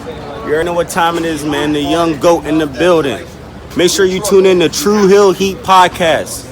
You already know what time it is, man. The young goat in the building. Make sure you tune in to True Hill Heat Podcast.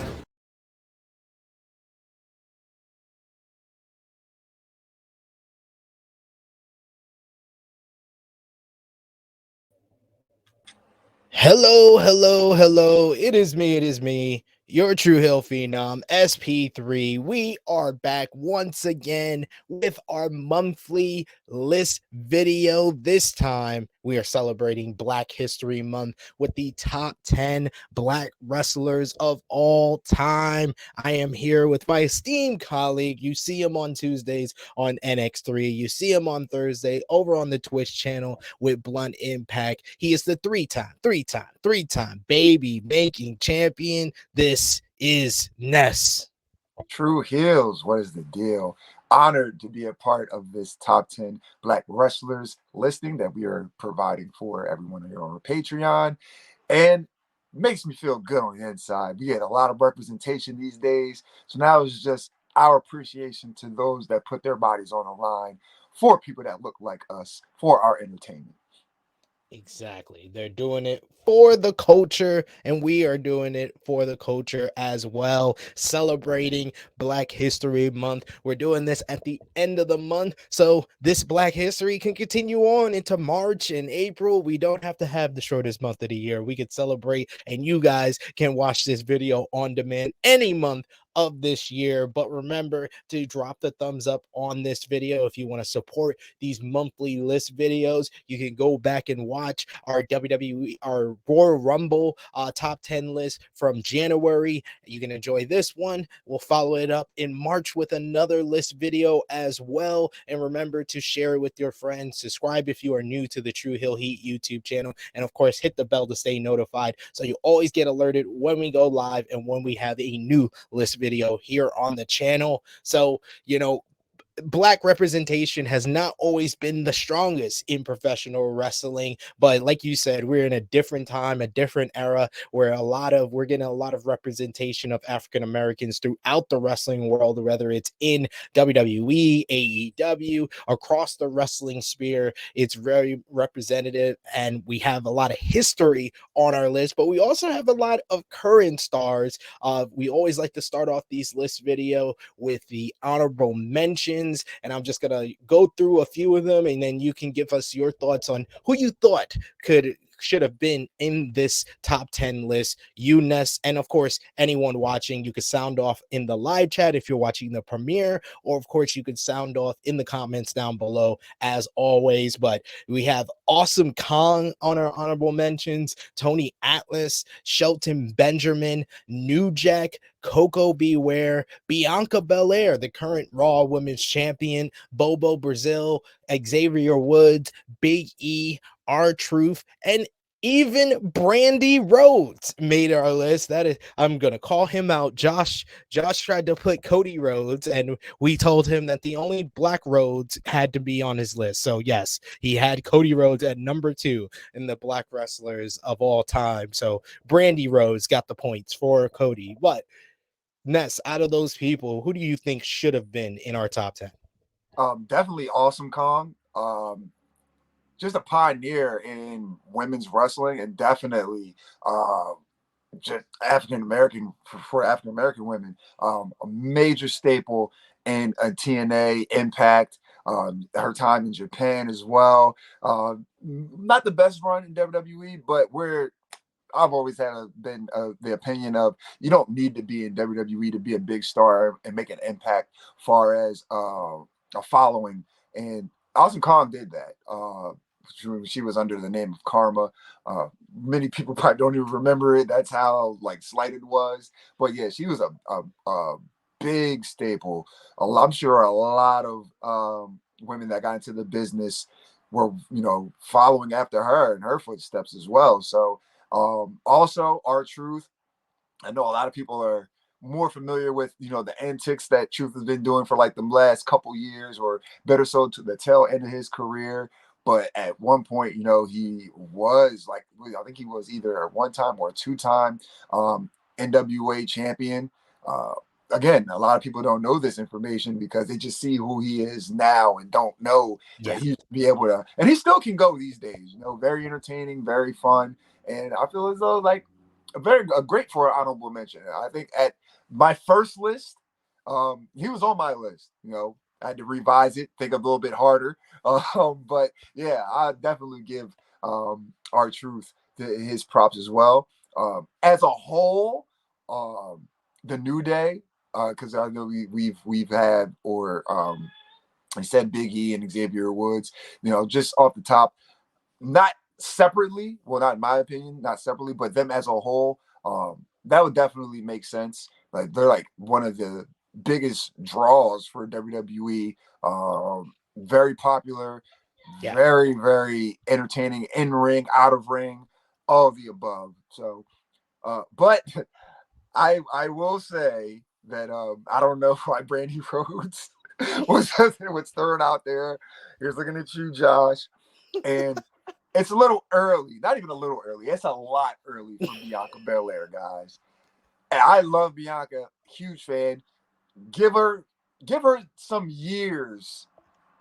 Hello, hello, hello. It is me, your True Hill Phenom, SP3. We are back once again with our monthly list video. This time, we are celebrating Black History Month with the top 10 Black wrestlers of all time. I am here with my esteemed colleague. You see him on Tuesdays on NX3. You see him on Thursday over on the Twitch channel with Blunt Impact. He is the three-time baby making champion. This is Ness. True Hills, what is the deal? Honored to be a part of this top 10 Black wrestlers listing that we are providing for everyone here on our Patreon. And makes me feel good on the inside. We get a lot of representation these days. So now it's just our appreciation to those that put their bodies on the line for people that look like us for our entertainment. Exactly. They're doing it for the culture, and we are doing it for the culture as well. Celebrating Black History Month. We're doing this at the end of the month, so this Black History can continue on into March and April. We don't have to have the shortest month of the year. We could celebrate, and you guys can watch this video on demand any month of this year. But remember to drop the thumbs up on this video if you want to support these monthly list videos. You can go back and watch our WWE, our Royal Rumble top 10 list from January. You can enjoy this one. We'll follow it up in March with another list video as well. And remember to share it with your friends. Subscribe if you are new to the True Hill Heat YouTube channel. And of course, hit the bell to stay notified so you always get alerted when we go live and when we have a new list video here on the channel. So, Black representation has not always been the strongest in professional wrestling, but like you said, we're in a different time, a different era where we're getting a lot of representation of African Americans throughout the wrestling world, whether it's in WWE, AEW, across the wrestling sphere. It's very representative, and we have a lot of history on our list, but we also have a lot of current stars. We always like to start off these list video with the honorable mentions, and I'm just gonna go through a few of them, and then you can give us your thoughts on who you thought should have been in this top 10 list. You, Ness, and of course, anyone watching, you could sound off in the live chat if you're watching the premiere, or of course, you could sound off in the comments down below as always. But we have Awesome Kong on our honorable mentions, Tony Atlas, Shelton Benjamin, New Jack, Coco Beware, Bianca Belair, the current Raw Women's Champion, Bobo Brazil, Xavier Woods, Big E, R-Truth, and even Brandy Rhodes made our list. That is, I'm gonna call him out. Josh tried to put Cody Rhodes, and we told him that the only Black Rhodes had to be on his list. So yes, he had Cody Rhodes at number 2 in the Black wrestlers of all time. So Brandy Rhodes got the points for Cody. But Ness, out of those people, who do you think should have been in our top 10? Definitely Awesome Kong. Just a pioneer in women's wrestling, and definitely just African American for African American women, a major staple in TNA Impact. Her time in Japan as well. Not the best run in WWE, but I've always been the opinion of you don't need to be in WWE to be a big star and make an impact, far as a following. And Awesome Kong did that. She was under the name of Karma. Many people probably don't even remember it. That's how slight it was. But yeah, she was a big staple. I'm sure a lot of women that got into the business were following after her and her footsteps as well. So also R-Truth. I know a lot of people are more familiar with the antics that Truth has been doing for the last couple years, or better so to the tail end of his career. But at one point, he was I think he was either a one-time or a two-time NWA champion. again, a lot of people don't know this information because they just see who he is now and don't know that he used to be able to, and he still can go these days, very entertaining, very fun. And I feel as though like a great for an honorable mention. I think at my first list, he was on my list, I had to revise it, think a little bit harder. But yeah, I definitely give R-Truth his props as well. As a whole, the New Day, because I know we've had, or I said Big E and Xavier Woods, just off the top, not separately, well, not in my opinion, not separately, but them as a whole, that would definitely make sense. Like they're like one of the biggest draws for WWE. Very popular, very, very entertaining in ring, out of ring, all of the above. So, but I will say that I don't know why Brandy Rhodes was thrown out there. Here's looking at you, Josh, and it's a little early. Not even a little early. It's a lot early for Bianca Belair, guys. And I love Bianca, huge fan. Give her some years.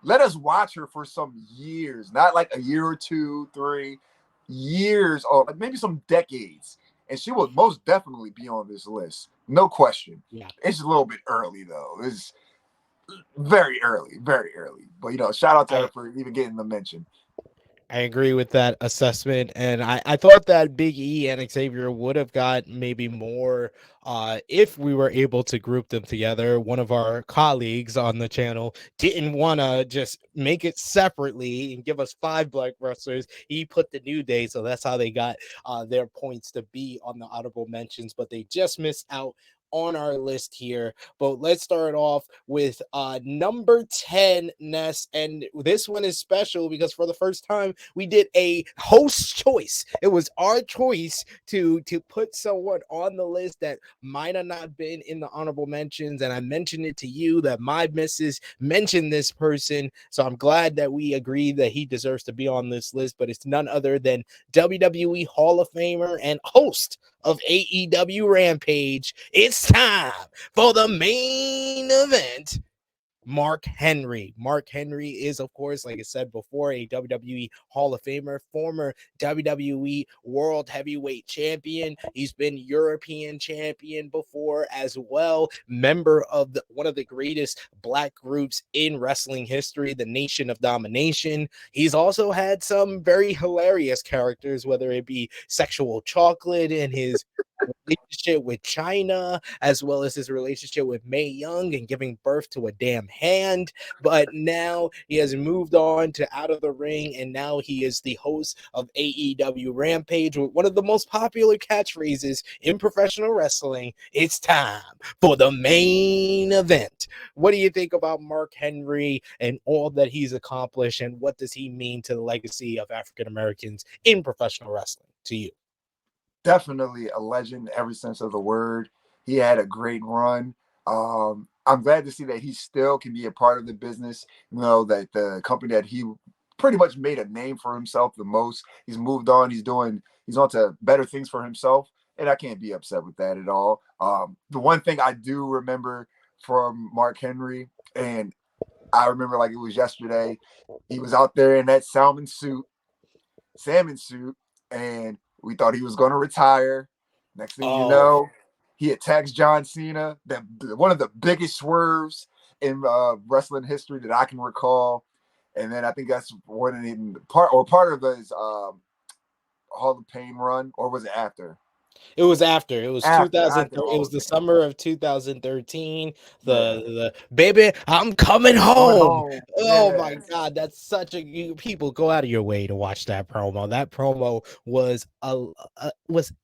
Let us watch her for some years, not like a year or 2, 3 years, or like maybe some decades. And she will most definitely be on this list. No question. Yeah. It's a little bit early, though. It's very early, very early. But, shout out to her for even getting the mention. I agree with that assessment, and I thought that Big E and Xavier would have got maybe more if we were able to group them together. One of our colleagues on the channel didn't want to just make it separately and give us 5 black wrestlers. He put the New Day, so that's how they got their points to be on the honorable mentions, but they just missed out on our list here. But let's start off with number 10, Ness, and this one is special because for the first time we did a host choice. It was our choice to put someone on the list that might have not been in the honorable mentions, and I mentioned it to you that my missus mentioned this person, so I'm glad that we agreed that he deserves to be on this list. But it's none other than WWE Hall of Famer and host of AEW Rampage. It's time for the main event. Mark Henry. Mark Henry is, of course, like I said before, a WWE Hall of Famer, former WWE World Heavyweight Champion. He's been European Champion before as well. Member of one of the greatest black groups in wrestling history, the Nation of Domination. He's also had some very hilarious characters, whether it be Sexual Chocolate and his relationship with China, as well as his relationship with Mae Young and giving birth to a damn hand. But now he has moved on to Out of the Ring, and now he is the host of AEW Rampage with one of the most popular catchphrases in professional wrestling. It's time for the main event. What do you think about Mark Henry and all that he's accomplished, and what does he mean to the legacy of African Americans in professional wrestling to you? Definitely a legend every sense of the word. He had a great run. I'm glad to see that he still can be a part of the business. That the company that he pretty much made a name for himself the most. He's moved on. He's on to better things for himself, and I can't be upset with that at all. The one thing I do remember from Mark Henry, and I remember like it was yesterday, he was out there in that salmon suit, and we thought he was going to retire. Next thing you know, he attacks John Cena. One of the biggest swerves in wrestling history that I can recall. And then I think that's part of his Hall of Pain run, or was it after? It was after. It was 2000. It was the Okay. summer of 2013. The baby, I'm coming home. Oh my God, that's such a people go out of your way to watch that promo. That promo was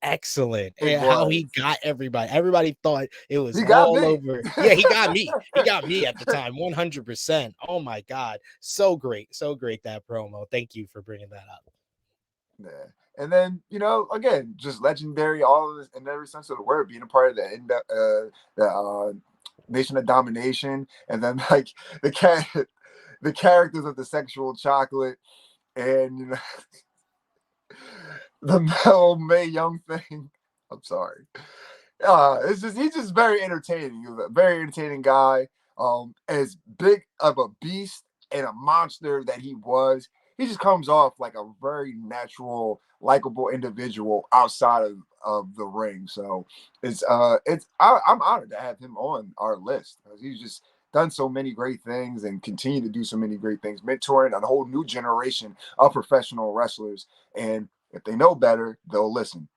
excellent. And how he got everybody. Everybody thought it was all over. Yeah, he got me. He got me at the time, 100%. Oh my God, so great that promo. Thank you for bringing that up. Yeah. And then, again, just legendary, all of this in every sense of the word, being a part of the Nation of Domination. And then like the characters of the Sexual Chocolate and the Mae Young thing. I'm sorry. He's just very entertaining. He's a very entertaining guy. As big of a beast and a monster that he was, he just comes off like a very natural, likable individual outside of the ring. So I'm honored to have him on our list because he's just done so many great things and continue to do so many great things, mentoring a whole new generation of professional wrestlers. And if they know better, they'll listen.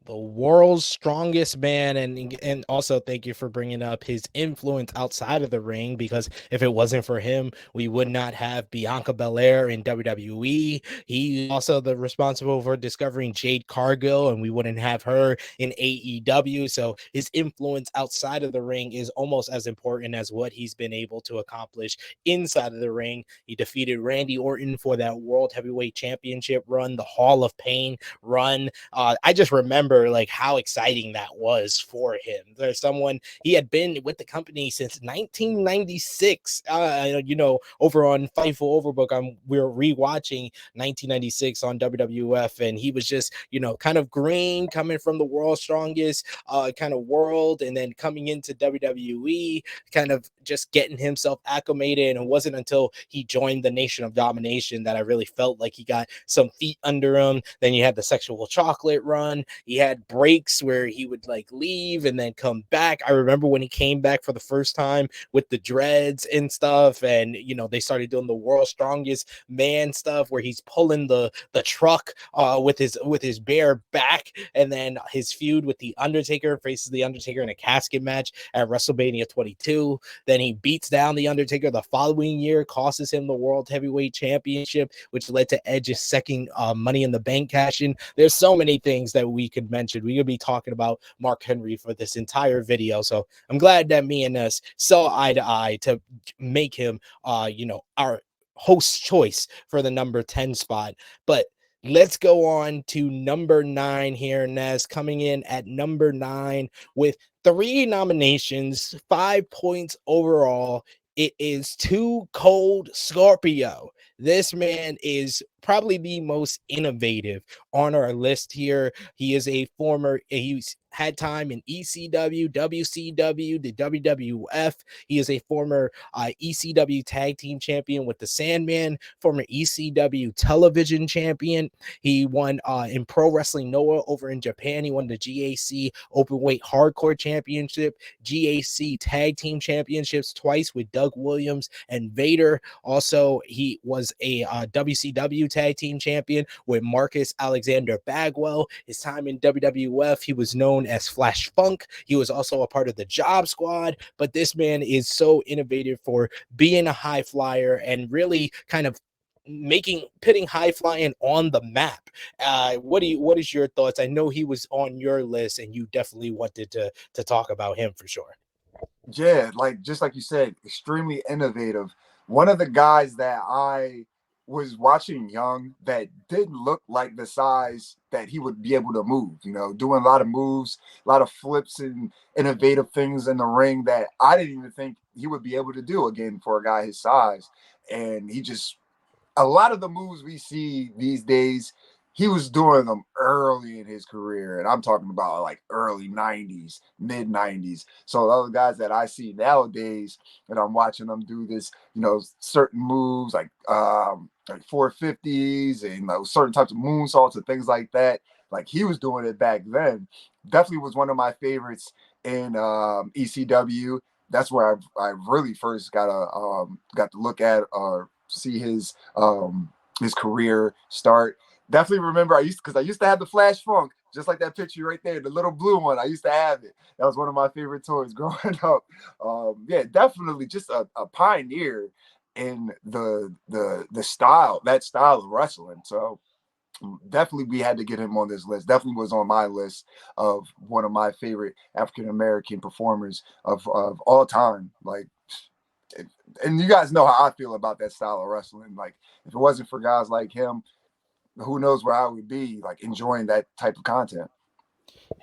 The world's strongest man, and also thank you for bringing up his influence outside of the ring, because if it wasn't for him, we would not have Bianca Belair in WWE. He's also the responsible for discovering Jade Cargill, and we wouldn't have her in AEW. So his influence outside of the ring is almost as important as what he's been able to accomplish inside of the ring. He defeated Randy Orton for that World Heavyweight Championship run, the Hall of Pain run. I just remember like how exciting that was for him. There's someone, he had been with the company since 1996. Over on Fightful Overbook, we're rewatching 1996 on WWF, and he was just kind of green, coming from the world's strongest kind of world, and then coming into WWE, kind of just getting himself acclimated. And it wasn't until he joined the Nation of Domination that I really felt like he got some feet under him. Then you had the Sexual Chocolate run. He had breaks where he would like leave and then come back. I remember when he came back for the first time with the dreads and stuff, and they started doing the World's Strongest Man stuff where he's pulling the truck with his bare back, and then his feud with the Undertaker, faces the Undertaker in a casket match at WrestleMania 22. Then he beats down the Undertaker the following year, costs him the World Heavyweight Championship, which led to Edge's second Money in the Bank cash in. There's so many things that we could mention. We could be talking about Mark Henry for this entire video. So I'm glad that me and Ness saw eye to eye to make him, our host choice for the number 10 spot. But let's go on to number 9 here, Ness, coming in at number 9 with 3 nominations, 5 points overall. It is Too Cold Scorpio. This man is probably the most innovative on our list here. He is he's had time in ECW, WCW, the WWF. He is a former ECW tag team champion with the Sandman, former ECW television champion. He won in Pro Wrestling Noah over in Japan. He won the GAC Openweight Hardcore Championship, GAC Tag Team Championships twice with Doug Williams and Vader. Also, he was a WCW Tag Team Champion with Marcus Alexander Bagwell. His time in WWF, he was known as Flash Funk. He was also a part of the Job Squad, but this man is so innovative for being a high flyer and really kind of putting high flying on the map. What is your thoughts? I know he was on your list and you definitely wanted to talk about him for sure. Yeah, just like you said, extremely innovative. One of the guys that I was watching young that didn't look like the size that he would be able to move, doing a lot of moves, a lot of flips and innovative things in the ring that I didn't even think he would be able to do again for a guy his size. And a lot of the moves we see these days, he was doing them early in his career. And I'm talking about like early 90s, mid 90s. So those guys that I see nowadays, and I'm watching them do this, certain moves like 450s and certain types of moonsaults and things like that. Like he was doing it back then. Definitely was one of my favorites in ECW. That's where I really first got to look at or see his career start. Definitely remember I used to have the Flash Funk, just like that picture right there, the little blue one. I used to have it. That was one of my favorite toys growing up. Definitely just a pioneer in that style of wrestling. So definitely we had to get him on this list. Definitely was on my list of one of my favorite African American performers of all time. Like, and you guys know how I feel about that style of wrestling. Like, if it wasn't for guys like him, who knows where I would be, like, enjoying that type of content.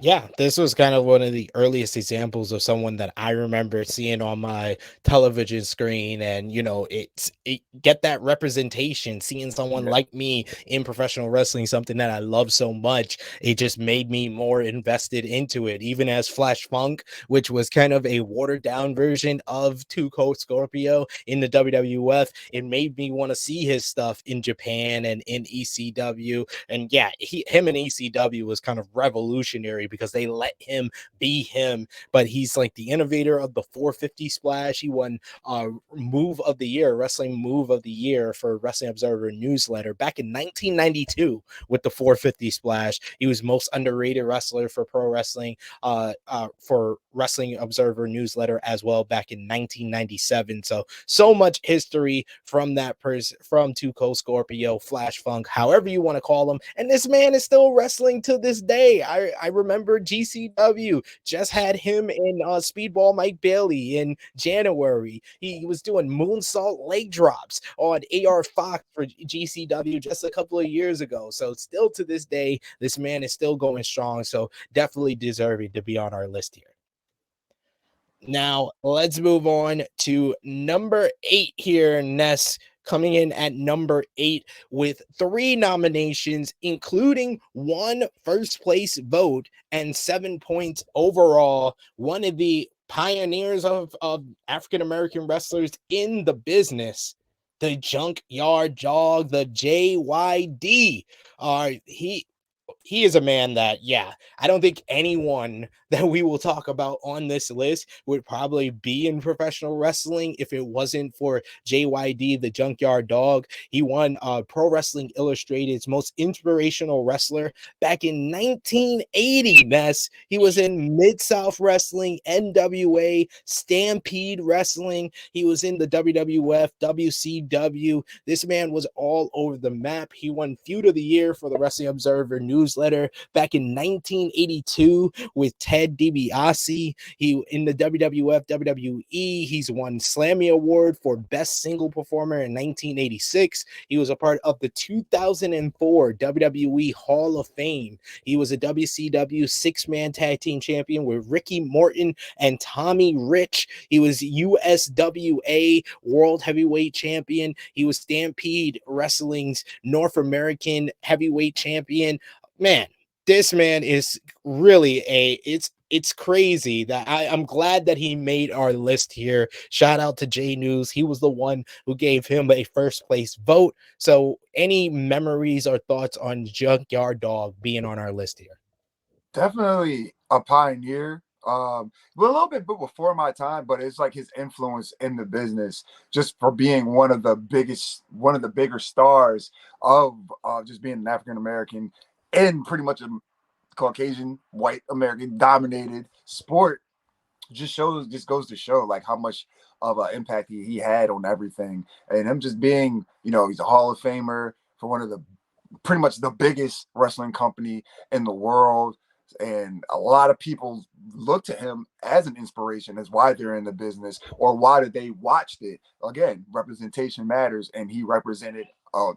Yeah, this was kind of one of the earliest examples of someone that I remember seeing on my television screen, and it get that representation, seeing someone Yeah, like me in professional wrestling, something that I love so much. It just made me more invested into it, even as Flash Funk, which was kind of a watered down version of Two Cold Scorpio in the WWF. It made me want to see his stuff in Japan and in ECW. And yeah, him and ECW was kind of revolutionary because they let him be him. But he's like the innovator of the 450 splash. He won move of the year, wrestling move of the year for Wrestling Observer newsletter back in 1992 with the 450 splash. He was most underrated wrestler for pro wrestling, for Wrestling Observer newsletter as well back in 1997. So much history from that person, from Two Cold Scorpio, Flash Funk, however you want to call him. And this man is still wrestling to this day. I remember GCW just had him in Speedball Mike Bailey in January. He was doing moonsault leg drops on AR Fox for GCW just a couple of years ago. So still to this day, this man is still going strong. So definitely deserving to be on our list here. Now, let's move on to number 8 here. Ness coming in at number 8 with 3 nominations, including 1 first place vote and 7 points overall. One of the pioneers of African American wrestlers in the business, the Junkyard Dog, the JYD. He is a man that, yeah, I don't think anyone that we will talk about on this list would probably be in professional wrestling if it wasn't for JYD, the Junkyard Dog. He won Pro Wrestling Illustrated's most inspirational wrestler back in 1980. Ness. He was in Mid-South Wrestling, NWA, Stampede Wrestling. He was in the WWF, WCW. This man was all over the map. He won Feud of the Year for the Wrestling Observer newsletter back in 1982 with Ted DiBiase. He in the WWF, WWE. He's won Slammy Award for Best Single Performer in 1986. He was a part of the 2004 WWE Hall of Fame. He was a WCW 6-man tag team champion with Ricky Morton and Tommy Rich. He was USWA World Heavyweight Champion. He was Stampede Wrestling's North American Heavyweight Champion. Man, this man is really it's crazy that I'm glad that he made our list here. Shout out to J News. He was the one who gave him a first place vote. So any memories or thoughts on Junkyard Dog being on our list here? definitely a pioneer. But a little bit before my time, but it's like his influence in the business, just for being one of the bigger stars of just being an African American in pretty much a Caucasian white American dominated sport. Just goes to show like how much of an impact he had on everything, and him just being, he's a Hall of Famer for one of the pretty much the biggest wrestling company in the world. And a lot of people look to him as an inspiration, as why they're in the business or why did they watched it. Again, representation matters, and he represented a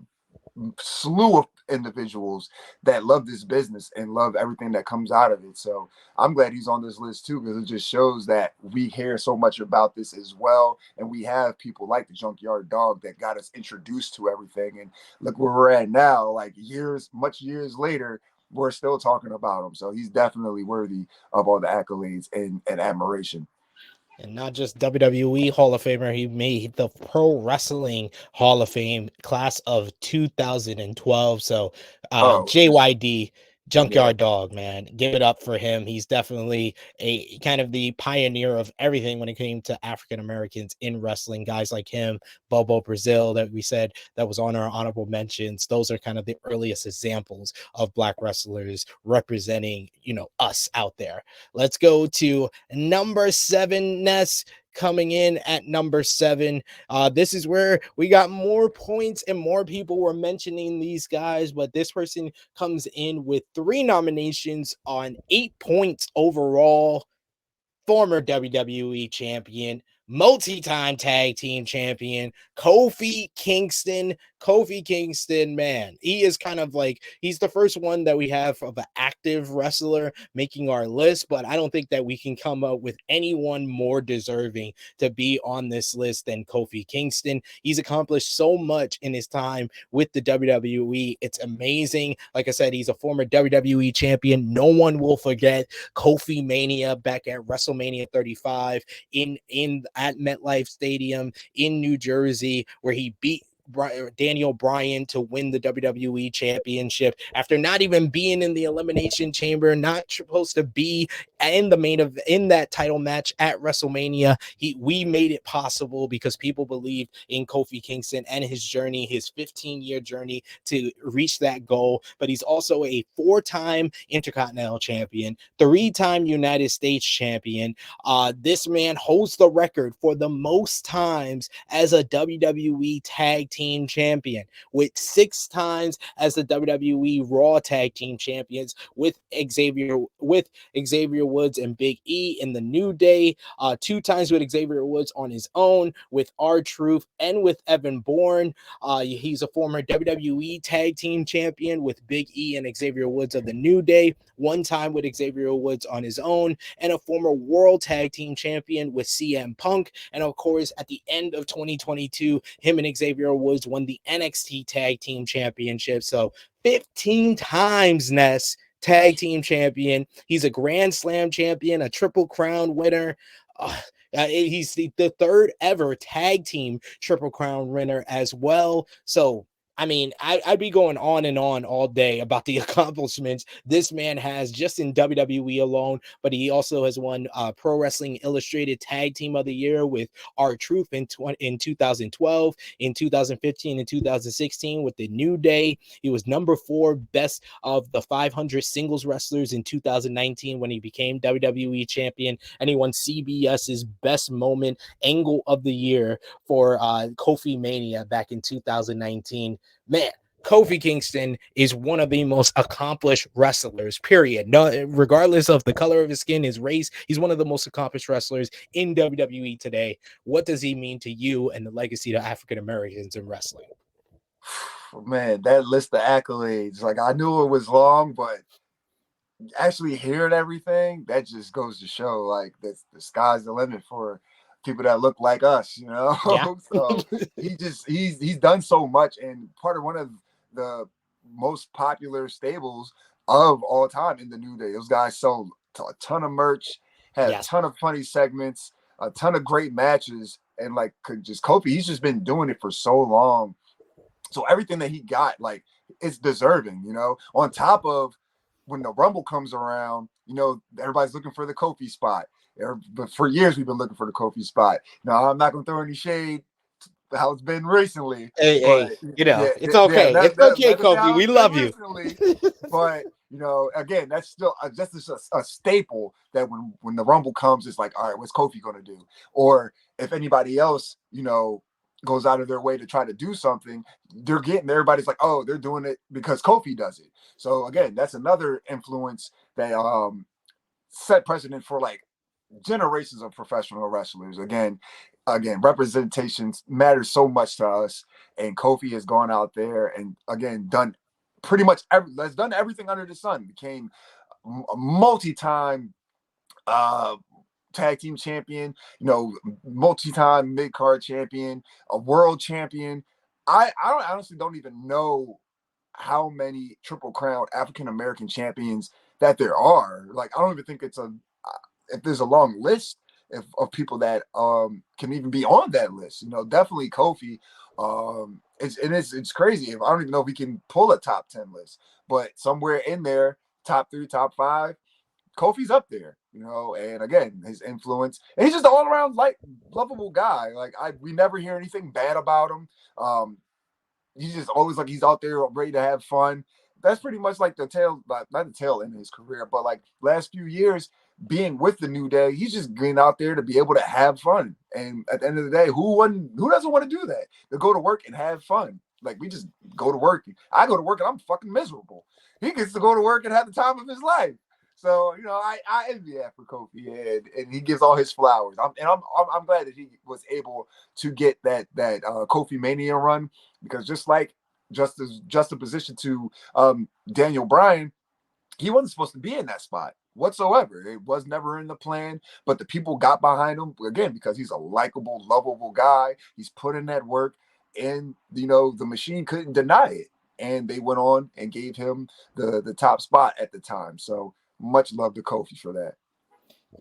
slew of individuals that love this business and love everything that comes out of it. So I'm glad he's on this list too, because it just shows that we hear so much about this as well, and we have people like the Junkyard Dog that got us introduced to everything. And look where we're at now, like much years later, we're still talking about him. So he's definitely worthy of all the accolades and admiration. And not just WWE Hall of Famer, he made the Pro Wrestling Hall of Fame class of 2012. So Oh, JYD, yeah. Junkyard Dog, man, give it up for him. He's definitely a kind of the pioneer of everything when it came to African Americans in wrestling. Guys like him, Bobo Brazil, that we said that was on our honorable mentions. Those are kind of the earliest examples of Black wrestlers representing, us out there. Let's go to number 7, Ness, coming in at number 7. This is where we got more points and more people were mentioning these guys, but this person comes in with 3 nominations on 8 points overall. Former WWE champion, multi-time tag team champion, Kofi Kingston. Kofi Kingston, man, he is kind of like, he's the first one that we have of an active wrestler making our list, but I don't think that we can come up with anyone more deserving to be on this list than Kofi Kingston. He's accomplished so much in his time with the WWE. It's amazing. Like I said, he's a former WWE champion. No one will forget Kofi Mania back at WrestleMania 35 at MetLife Stadium in New Jersey, where he beat Daniel Bryan to win the WWE championship after not even being in the elimination chamber, not supposed to be in the in that title match at WrestleMania. We made it possible because people believed in Kofi Kingston and his journey, his 15-year journey to reach that goal. But he's also a 4-time Intercontinental champion, 3-time United States champion. This man holds the record for the most times as a WWE tag team champion, with 6 times as the WWE Raw tag team champions with Xavier Woods and Big E in the New Day, 2 times with Xavier Woods on his own, with R-Truth and with Evan Bourne. He's a former WWE tag team champion with Big E and Xavier Woods of the New Day, 1 time with Xavier Woods on his own, and a former World Tag Team champion with CM Punk. And of course, at the end of 2022, him and Xavier Woods won the NXT Tag Team Championship. So 15 times, Ness, tag team champion. He's a Grand Slam champion, a Triple Crown winner. He's the 3rd ever tag team Triple Crown winner as well. So I mean, I'd be going on and on all day about the accomplishments this man has just in WWE alone, but he also has won Pro Wrestling Illustrated Tag Team of the Year with R-Truth in 2012, in 2015 and 2016 with the New Day. He was number 4 best of the 500 singles wrestlers in 2019 when he became WWE champion, and he won CBS's Best Moment Angle of the Year for Kofi Mania back in 2019. Man, Kofi Kingston is one of the most accomplished wrestlers, period. No, regardless of the color of his skin, his race, he's one of the most accomplished wrestlers in WWE today. What does he mean to you and the legacy to African Americans in wrestling? Man, that list of accolades, like, I knew it was long, but actually hearing everything, that just goes to show, like, that the sky's the limit for people that look like us, you know. Yeah. So he's done so much, and part of one of the most popular stables of all time in the New Day. Those guys sold a ton of merch, had a ton of funny segments, a ton of great matches, and like just Kofi, he's just been doing it for so long. So everything that he got, like, it's deserving, you know. On top of when the Rumble comes around, you know, everybody's looking for the Kofi spot. But for years we've been looking for the Kofi spot. Now, I'm not gonna throw any shade to how it's been recently. Hey, you know, it's okay. It's okay, Kofi. We love you. But you know, again, that's still just a staple that when the Rumble comes, it's like, all right, what's Kofi gonna do? Or if anybody else, you know, goes out of their way to try to do something, everybody's like, oh, they're doing it because Kofi does it. So again, that's another influence that set precedent for like generations of professional wrestlers. Again, representation matters so much to us, and Kofi has gone out there and again done pretty much has done everything under the sun. Became a multi-time tag team champion, you know, multi-time mid-card champion, a world champion. I honestly don't even know how many Triple Crown African American champions that there are. Like, I don't even think if there's a long list of people that can even be on that list. You know, definitely Kofi. It's crazy. I don't even know if we can pull a top 10 list, but somewhere in there, top 3, top 5, Kofi's up there, you know. And again, his influence, and he's just an all-around like lovable guy. Like, we never hear anything bad about him. He's just always like, he's out there ready to have fun. That's pretty much like not the tail end of his career, but like last few years being with the New Day, he's just getting out there to be able to have fun. And at the end of the day, who doesn't want to do that? To go to work and have fun. Like, we just go to work. I go to work and I'm fucking miserable. He gets to go to work and have the time of his life. So I envy that for Kofi, and he gives all his flowers. I'm glad that he was able to get that Kofi Mania run, because just like juxtaposition to Daniel Bryan, he wasn't supposed to be in that spot whatsoever. It was never in the plan, but the people got behind him again because he's a likable, lovable guy. He's put in that work, and the machine couldn't deny it. And they went on and gave him the top spot at the time. So much love to Kofi for that.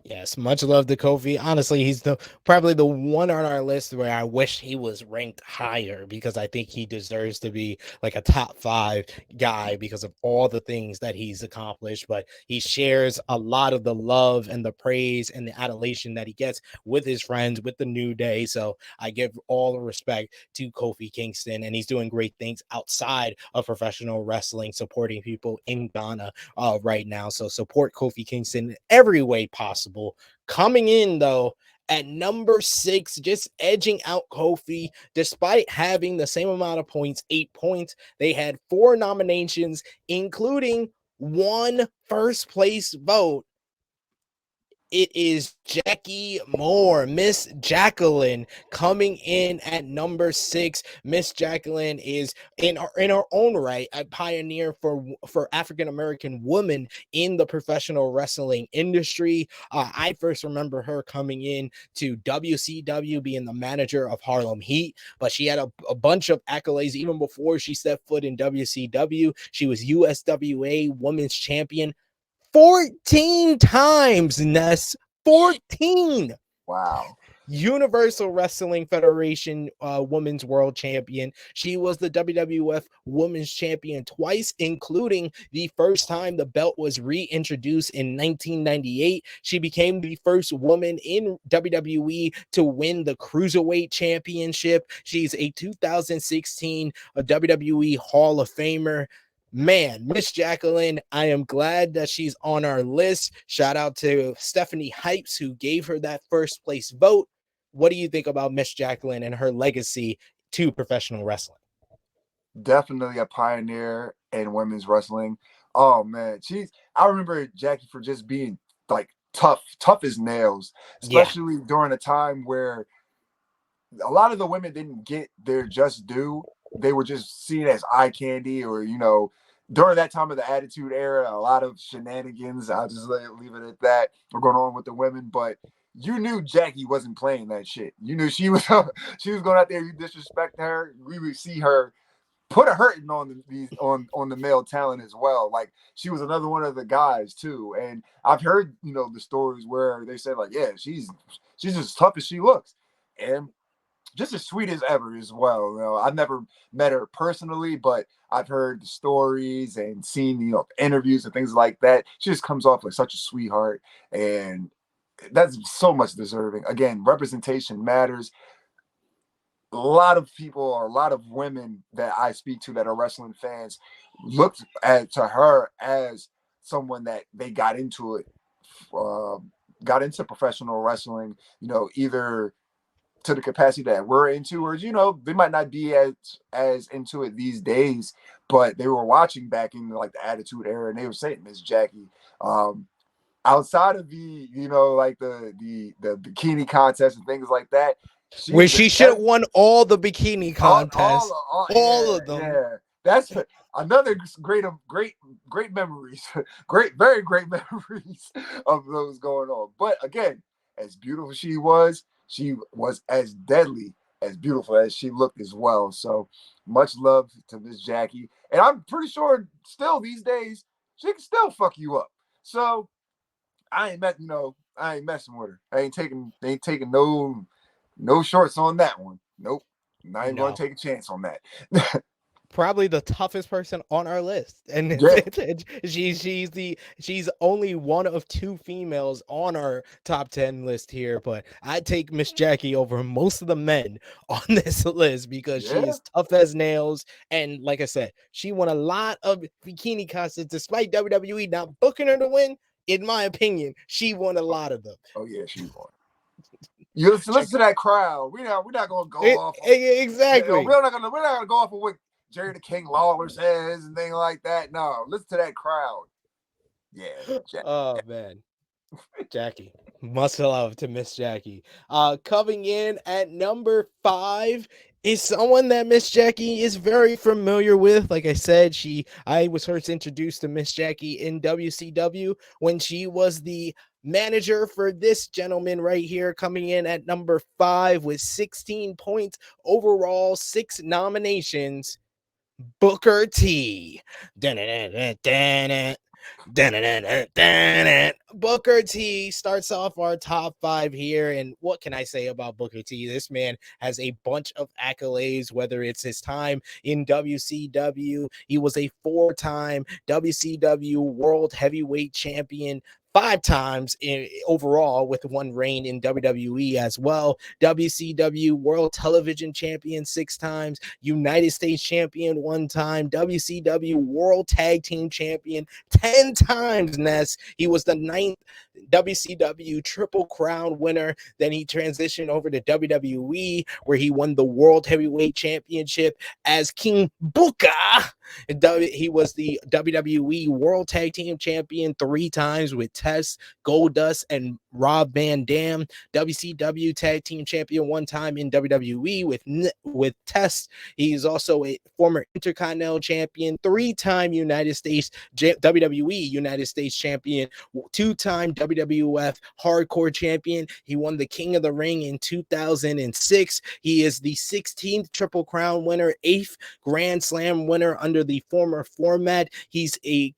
Yes, much love to Kofi. Honestly, he's probably the one on our list where I wish he was ranked higher, because I think he deserves to be like a top 5 guy because of all the things that he's accomplished. But he shares a lot of the love and the praise and the adulation that he gets with his friends, with the New Day. So I give all the respect to Kofi Kingston, and he's doing great things outside of professional wrestling, supporting people in Ghana right now. So support Kofi Kingston in every way possible. Coming in though at number 6, just edging out Kofi, despite having the same amount of points, 8 points. They had 4 nominations, including 1 first place vote. It is Jackie Moore, Miss Jacqueline, coming in at number 6. Miss Jacqueline is in her own right a pioneer for African American women in the professional wrestling industry. I first remember her coming in to WCW, being the manager of Harlem Heat, but she had a bunch of accolades even before she stepped foot in WCW. She was USWA Women's Champion 14 times, Ness. 14. Wow. Universal Wrestling Federation Women's World Champion. She was the WWF Women's Champion twice, including the first time the belt was reintroduced in 1998. She became the first woman in WWE to win the Cruiserweight Championship. She's a 2016 WWE Hall of Famer. Man, Miss Jacqueline, I am glad that she's on our list. Shout out to Stephanie Hypes, who gave her that first place vote. What do you think about Miss Jacqueline and her legacy to professional wrestling? Definitely a pioneer in women's wrestling. Oh man, I remember Jackie for just being like tough as nails, especially during a time where a lot of the women didn't get their just due. They were just seen as eye candy, or during that time of the Attitude Era, a lot of shenanigans. I'll just leave it at that. Were going on with the women, but you knew Jackie wasn't playing that shit. You knew she was going out there. You disrespect her, we would see her put a hurting on the male talent as well. Like, she was another one of the guys too. And I've heard the stories where they said like, yeah, she's as tough as she looks, and just as sweet as ever as well. I've never met her personally, but I've heard the stories and seen interviews and things like that. She just comes off like such a sweetheart, and that's so much deserving. Again, representation matters. A lot of people, or a lot of women that I speak to that are wrestling fans, looked to her as someone that they got into professional wrestling, either to the capacity that we're into, or they might not be as into it these days, but they were watching back in like the Attitude Era, and they were saying Miss Jackie, outside of the like the bikini contest and things like that, Where she should have won all the bikini contests, all of them. Yeah, that's another great memories, very great memories of those going on. But again, as beautiful she was as deadly, as beautiful as she looked as well. So much love to Miss Jackie. And I'm pretty sure still these days, she can still fuck you up. So I ain't messing with her. I ain't taking no shorts on that one. Nope. Not even going to take a chance on that. Probably the toughest person on our list, and she's only one of 2 females on our top 10 list here, but I take Miss Jackie over most of the men on this list because she is tough as nails, and like I said, she won a lot of bikini contests despite WWE not booking her to win. In my opinion, she won a lot of them. Oh yeah, she won. You listen to that crowd. We're not gonna go off. Exactly. We're not gonna go off of what Jerry the King Lawler says and things like that. No, listen to that crowd. Yeah, Oh man. Jackie. Must love to Miss Jackie. Coming in at number 5 is someone that Miss Jackie is very familiar with. Like I said, I was first introduced to Miss Jackie in WCW when she was the manager for this gentleman right here, coming in at number 5 with 16 points overall, 6 nominations. Booker T. Booker T starts off our top 5 here. And what can I say about Booker T? This man has a bunch of accolades, whether it's his time in WCW. He was a 4-time WCW World Heavyweight Champion, 5 times overall, with 1 reign in WWE as well. WCW World Television Champion 6 times, United States Champion 1 time, WCW World Tag Team Champion 10 times, Ness. He was the 9th WCW Triple Crown winner. Then he transitioned over to WWE, where he won the World Heavyweight Championship as King Booker. He was the WWE World Tag Team Champion 3 times with Test, Goldust, and Rob Van Dam. WCW Tag Team Champion 1 time in WWE with Test. He's also a former Intercontinental Champion, 3-time United States WWE United States Champion, 2-time WWF Hardcore Champion. He won the King of the Ring in 2006. He is the 16th Triple Crown winner, 8th Grand Slam winner under the former format. He's the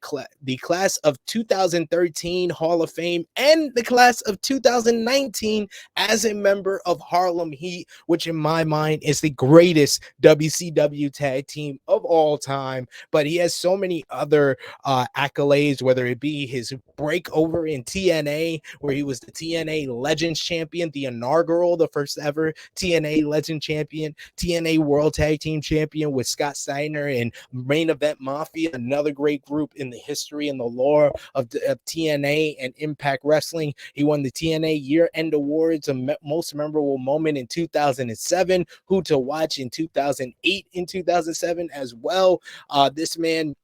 class of 2013 Hall of Fame and the class of 2019 as a member of Harlem Heat, which in my mind is the greatest WCW tag team of all time. But he has so many other accolades, whether it be his breakover in TNA, where he was the TNA Legends Champion, the first ever TNA Legend Champion, TNA World Tag Team Champion with Scott Steiner and Main Event Mafia, another great group in the history and the lore of TNA and Impact Wrestling. He won the TNA Year-End Awards, a most memorable moment in 2007, Who to Watch in 2008, in 2007 as well. This man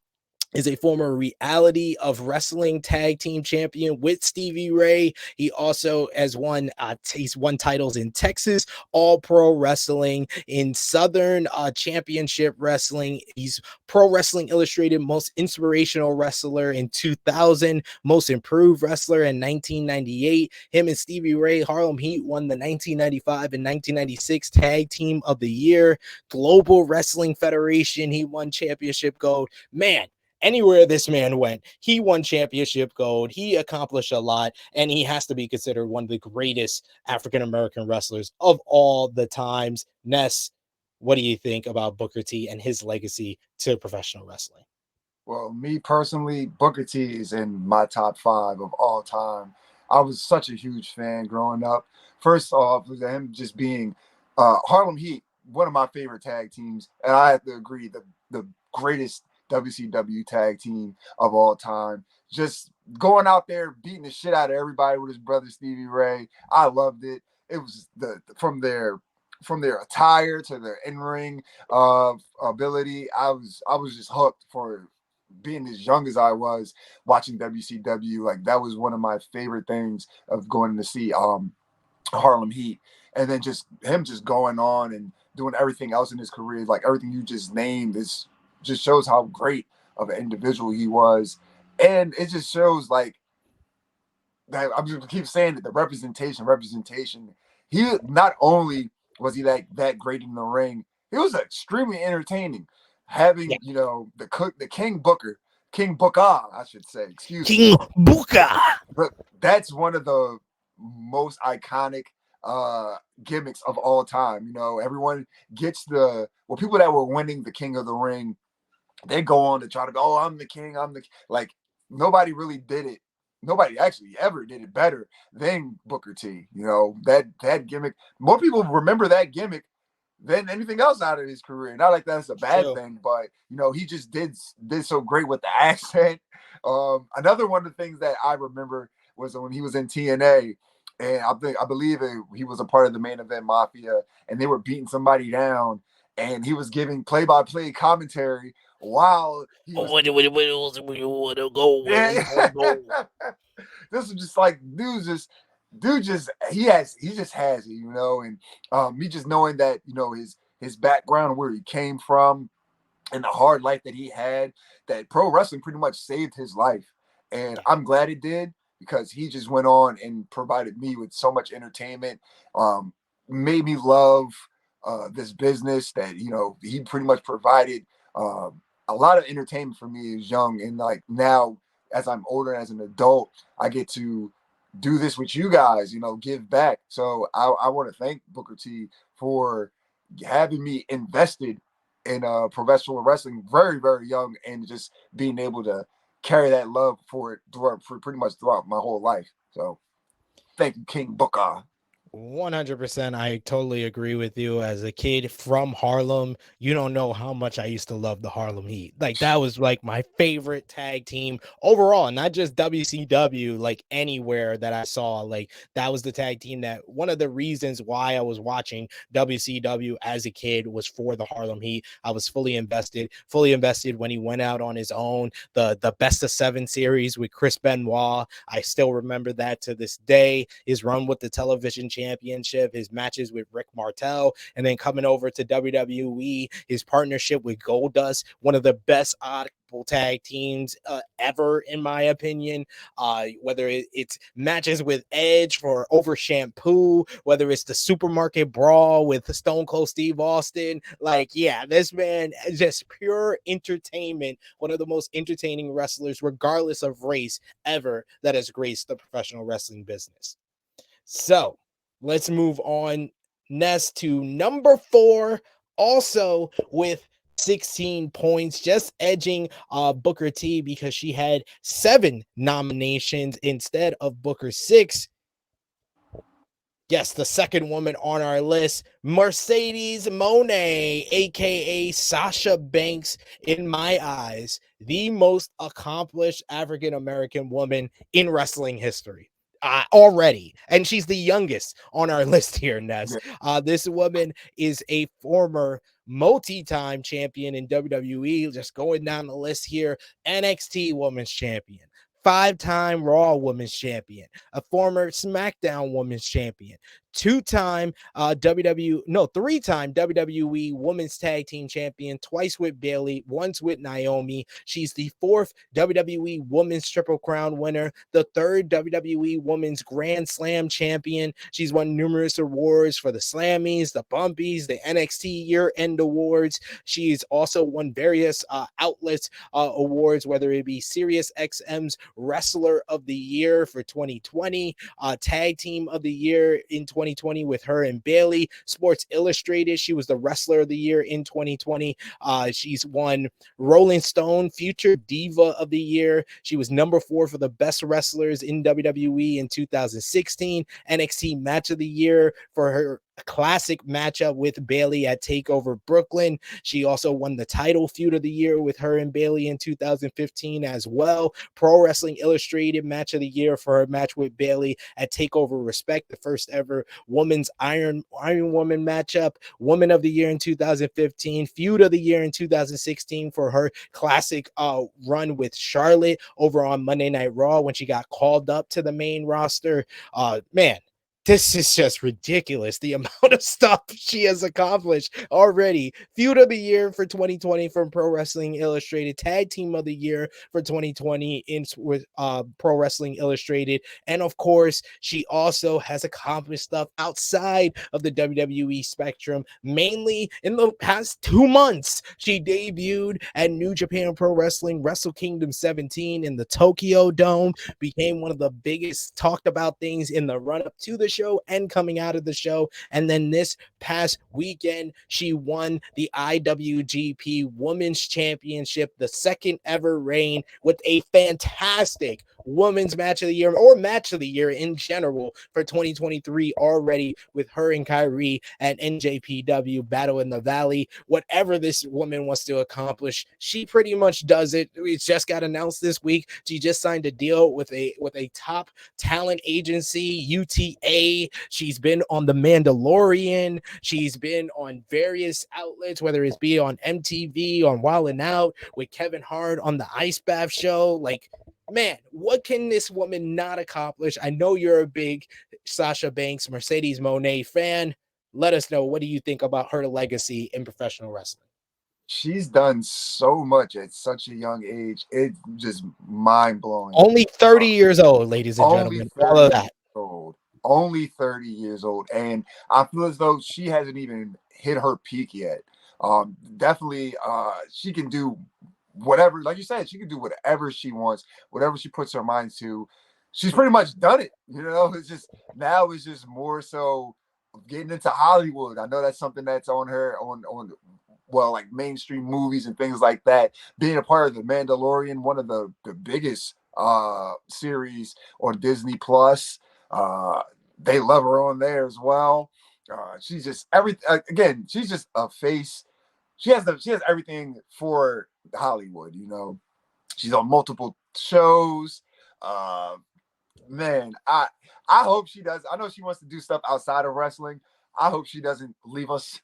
is a former Reality of Wrestling tag team champion with Stevie Ray. He also has won he's won titles in Texas All Pro Wrestling, in Southern Championship Wrestling. He's Pro Wrestling Illustrated Most Inspirational Wrestler in 2000, Most Improved Wrestler in 1998. Him and Stevie Ray, Harlem Heat, won the 1995 and 1996 Tag Team of the Year. Global Wrestling Federation, he won championship gold. Man, anywhere this man went, he won championship gold. He accomplished a lot, and he has to be considered one of the greatest African-American wrestlers of all the times. Ness, what do you think about Booker T and his legacy to professional wrestling? Well, me personally, Booker T is in my top 5 of all time. I was such a huge fan growing up. First off, was him just being Harlem Heat, one of my favorite tag teams, and I have to agree, the greatest WCW tag team of all time. Just going out there beating the shit out of everybody with his brother Stevie Ray. I loved it. It was from their attire to their in-ring ability. I was just hooked for being as young as I was watching WCW. Like, that was one of my favorite things of going to see Harlem Heat. And then just him just going on and doing everything else in his career, like everything you just named, is just shows how great of an individual he was. And it just shows, like, that I'm just keep saying it, the representation. He not only was he that great in the ring, he was extremely entertaining. Having, the King Booker, I should say, excuse me. King Booker. But that's one of the most iconic gimmicks of all time. Everyone gets people that were winning the King of the Ring, they go on to try to go, oh, I'm the king. Like, nobody really did it. Nobody actually ever did it better than Booker T. That gimmick. More people remember that gimmick than anything else out of his career. Not like that's a bad thing, but he just did so great with the accent. Another one of the things that I remember was when he was in TNA, and I believe he was a part of the Main Event Mafia, and they were beating somebody down, and he was giving play-by-play commentary while he was. When you want to go, where you want to go. This was just like dude just he just has it, you know, and me just knowing that, you know, his background, where he came from, and the hard life that he had, that pro wrestling pretty much saved his life. And I'm glad it did, because he just went on and provided me with so much entertainment, made me love this business that, you know, he pretty much provided a lot of entertainment for me as young. And like now, as I'm older, as an adult, I get to do this with you guys, you know, give back. So I want to thank Booker T for having me invested in professional wrestling very, very young, and just being able to carry that love for it for pretty much throughout my whole life. So thank you, King Booker. 100%. I totally agree with you. As a kid from Harlem, you don't know how much I used to love the Harlem Heat. Like, that was like my favorite tag team overall, not just WCW, like anywhere that I saw. Like, that was the tag team that one of the reasons why I was watching WCW as a kid was for the Harlem Heat. I was fully invested when he went out on his own. The best of 7 series with Chris Benoit, I still remember that to this day. His run with the television championship, his matches with Rick Martel, and then coming over to WWE, his partnership with Goldust, one of the best tag teams ever, in my opinion. Whether it's matches with Edge for over shampoo, whether it's the supermarket brawl with Stone Cold Steve Austin, like, yeah, this man is just pure entertainment. One of the most entertaining wrestlers, regardless of race, ever that has graced the professional wrestling business. So let's move on, Ness, to number 4, also with 16 points, just edging Booker T, because she had 7 nominations instead of Booker's 6. Yes, the second woman on our list, Mercedes Moné, aka Sasha Banks, in my eyes, the most accomplished African-American woman in wrestling history. Already, and she's the youngest on our list here, Ness. This woman is a former multi-time champion in WWE. Just going down the list here: NXT Women's Champion, 5-time Raw Women's Champion, a former SmackDown Women's Champion, 3-time WWE Women's Tag Team Champion, twice with Bayley, once with Naomi. She's the 4th WWE Women's Triple Crown winner, the 3rd WWE Women's Grand Slam Champion. She's won numerous awards for the Slammies, the Bumpies, the NXT Year-End Awards. She's also won various outlets awards, whether it be Sirius XM's Wrestler of the Year for 2020, Tag Team of the Year in 2020 with her and Bayley, Sports Illustrated, she was the Wrestler of the Year in 2020. She's won Rolling Stone Future Diva of the Year. She was number 4 for the best wrestlers in WWE in 2016, NXT Match of the Year for her classic matchup with Bayley at TakeOver Brooklyn. She also won the title feud of the year with her and Bayley in 2015 as well. Pro Wrestling Illustrated Match of the Year for her match with Bayley at TakeOver Respect, the first ever women's Iron Woman matchup. Woman of the Year in 2015, Feud of the Year in 2016 for her classic run with Charlotte over on Monday Night Raw when she got called up to the main roster. Man, this is just ridiculous, the amount of stuff she has accomplished already. Feud of the Year for 2020 from Pro Wrestling Illustrated, Tag Team of the Year for 2020 with Pro Wrestling Illustrated. And of course, she also has accomplished stuff outside of the WWE spectrum, mainly in the past 2 months. She debuted at New Japan Pro Wrestling Wrestle Kingdom 17 in the Tokyo Dome, became one of the biggest talked about things in the run-up to the show and coming out of the show. And then this past weekend, she won the IWGP Women's Championship, the second ever reign, with a fantastic women's match of the year or match of the year in general for 2023 already with her and Kyrie at NJPW Battle in the Valley. Whatever this woman wants to accomplish, she pretty much does it. It just got announced this week. She just signed a deal with a top talent agency, UTA. She's been on The Mandalorian. She's been on various outlets, whether it's be on MTV, on Wild 'N Out, with Kevin Hart on the Ice Bath show. Like, man, what can this woman not accomplish? I know you're a big Sasha Banks, Mercedes Moné fan. Let us know, what do you think about her legacy in professional wrestling? She's done so much at such a young age. It's just mind blowing. Only 30 years old, ladies and Only gentlemen. 30 All of that. years old. Only 30 years old. And I feel as though she hasn't even hit her peak yet. Definitely, she can do whatever, like you said, she can do whatever she wants, whatever she puts her mind to. She's pretty much done it. You know, it's just now it's just more so getting into Hollywood. I know that's something that's on her on well, like mainstream movies and things like that. Being a part of The Mandalorian, one of the biggest series on Disney Plus. They love her on there as well. She's just again, she's just a face. She has everything for Hollywood, you know. She's on multiple shows. Man, I hope she does. I know she wants to do stuff outside of wrestling. I hope she doesn't leave us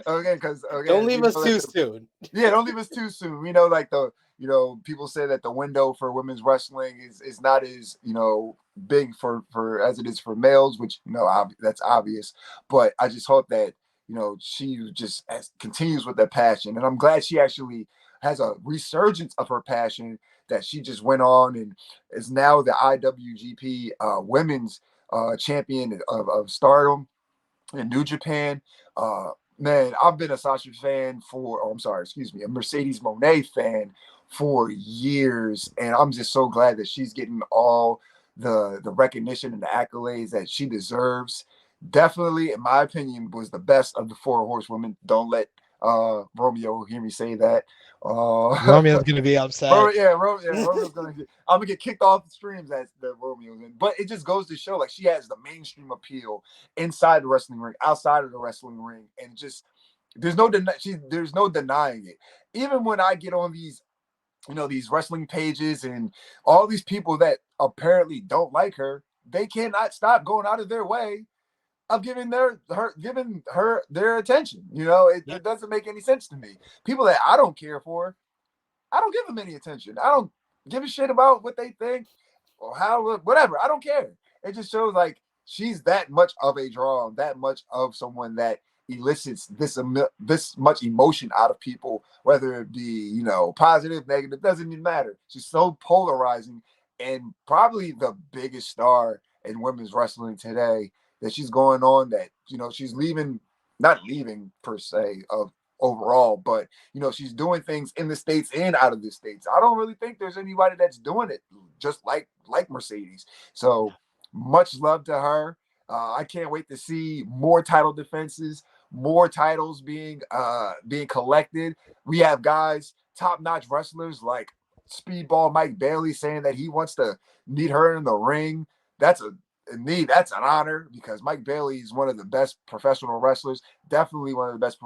again, because Don't leave us too soon. Yeah, don't leave us too soon. We know, like people say that the window for women's wrestling is not as big for as it is for males, which that's obvious. But I just hope that she just continues with that passion, and I'm glad she actually has a resurgence of her passion, that she just went on and is now the IWGP women's champion of Stardom in New Japan. Man, I've been a Sasha fan a Mercedes Moné fan for years, and I'm just so glad that she's getting all the recognition and the accolades that she deserves. Definitely, in my opinion, was the best of the four horsewomen. Don't let Romeo hear me say that. Romeo's gonna be upset. Romeo's I'm gonna get kicked off the streams as the Romeo's in. But it just goes to show, like, she has the mainstream appeal inside the wrestling ring, outside of the wrestling ring, and just there's no denying it. Even when I get on these these wrestling pages and all these people that apparently don't like her, they cannot stop going out of their way of giving her their attention. It doesn't make any sense to me. People that I don't care for, I don't give them any attention. I don't give a shit about what they think or whatever. I don't care. It just shows, like, she's that much of a draw, that much of someone that elicits this much emotion out of people, whether it be positive, negative, doesn't even matter. She's so polarizing, and probably the biggest star in women's wrestling today, that she's going on, that she's not leaving per se of overall, but she's doing things in the States and out of the States. I don't really think there's anybody that's doing it just like Mercedes. So much love to her. I can't wait to see more title defenses, more titles being collected. We have guys, top-notch wrestlers like Speedball Mike Bailey, saying that he wants to meet her in the ring. That's an honor, because Mike Bailey is one of the best professional wrestlers, definitely one of the best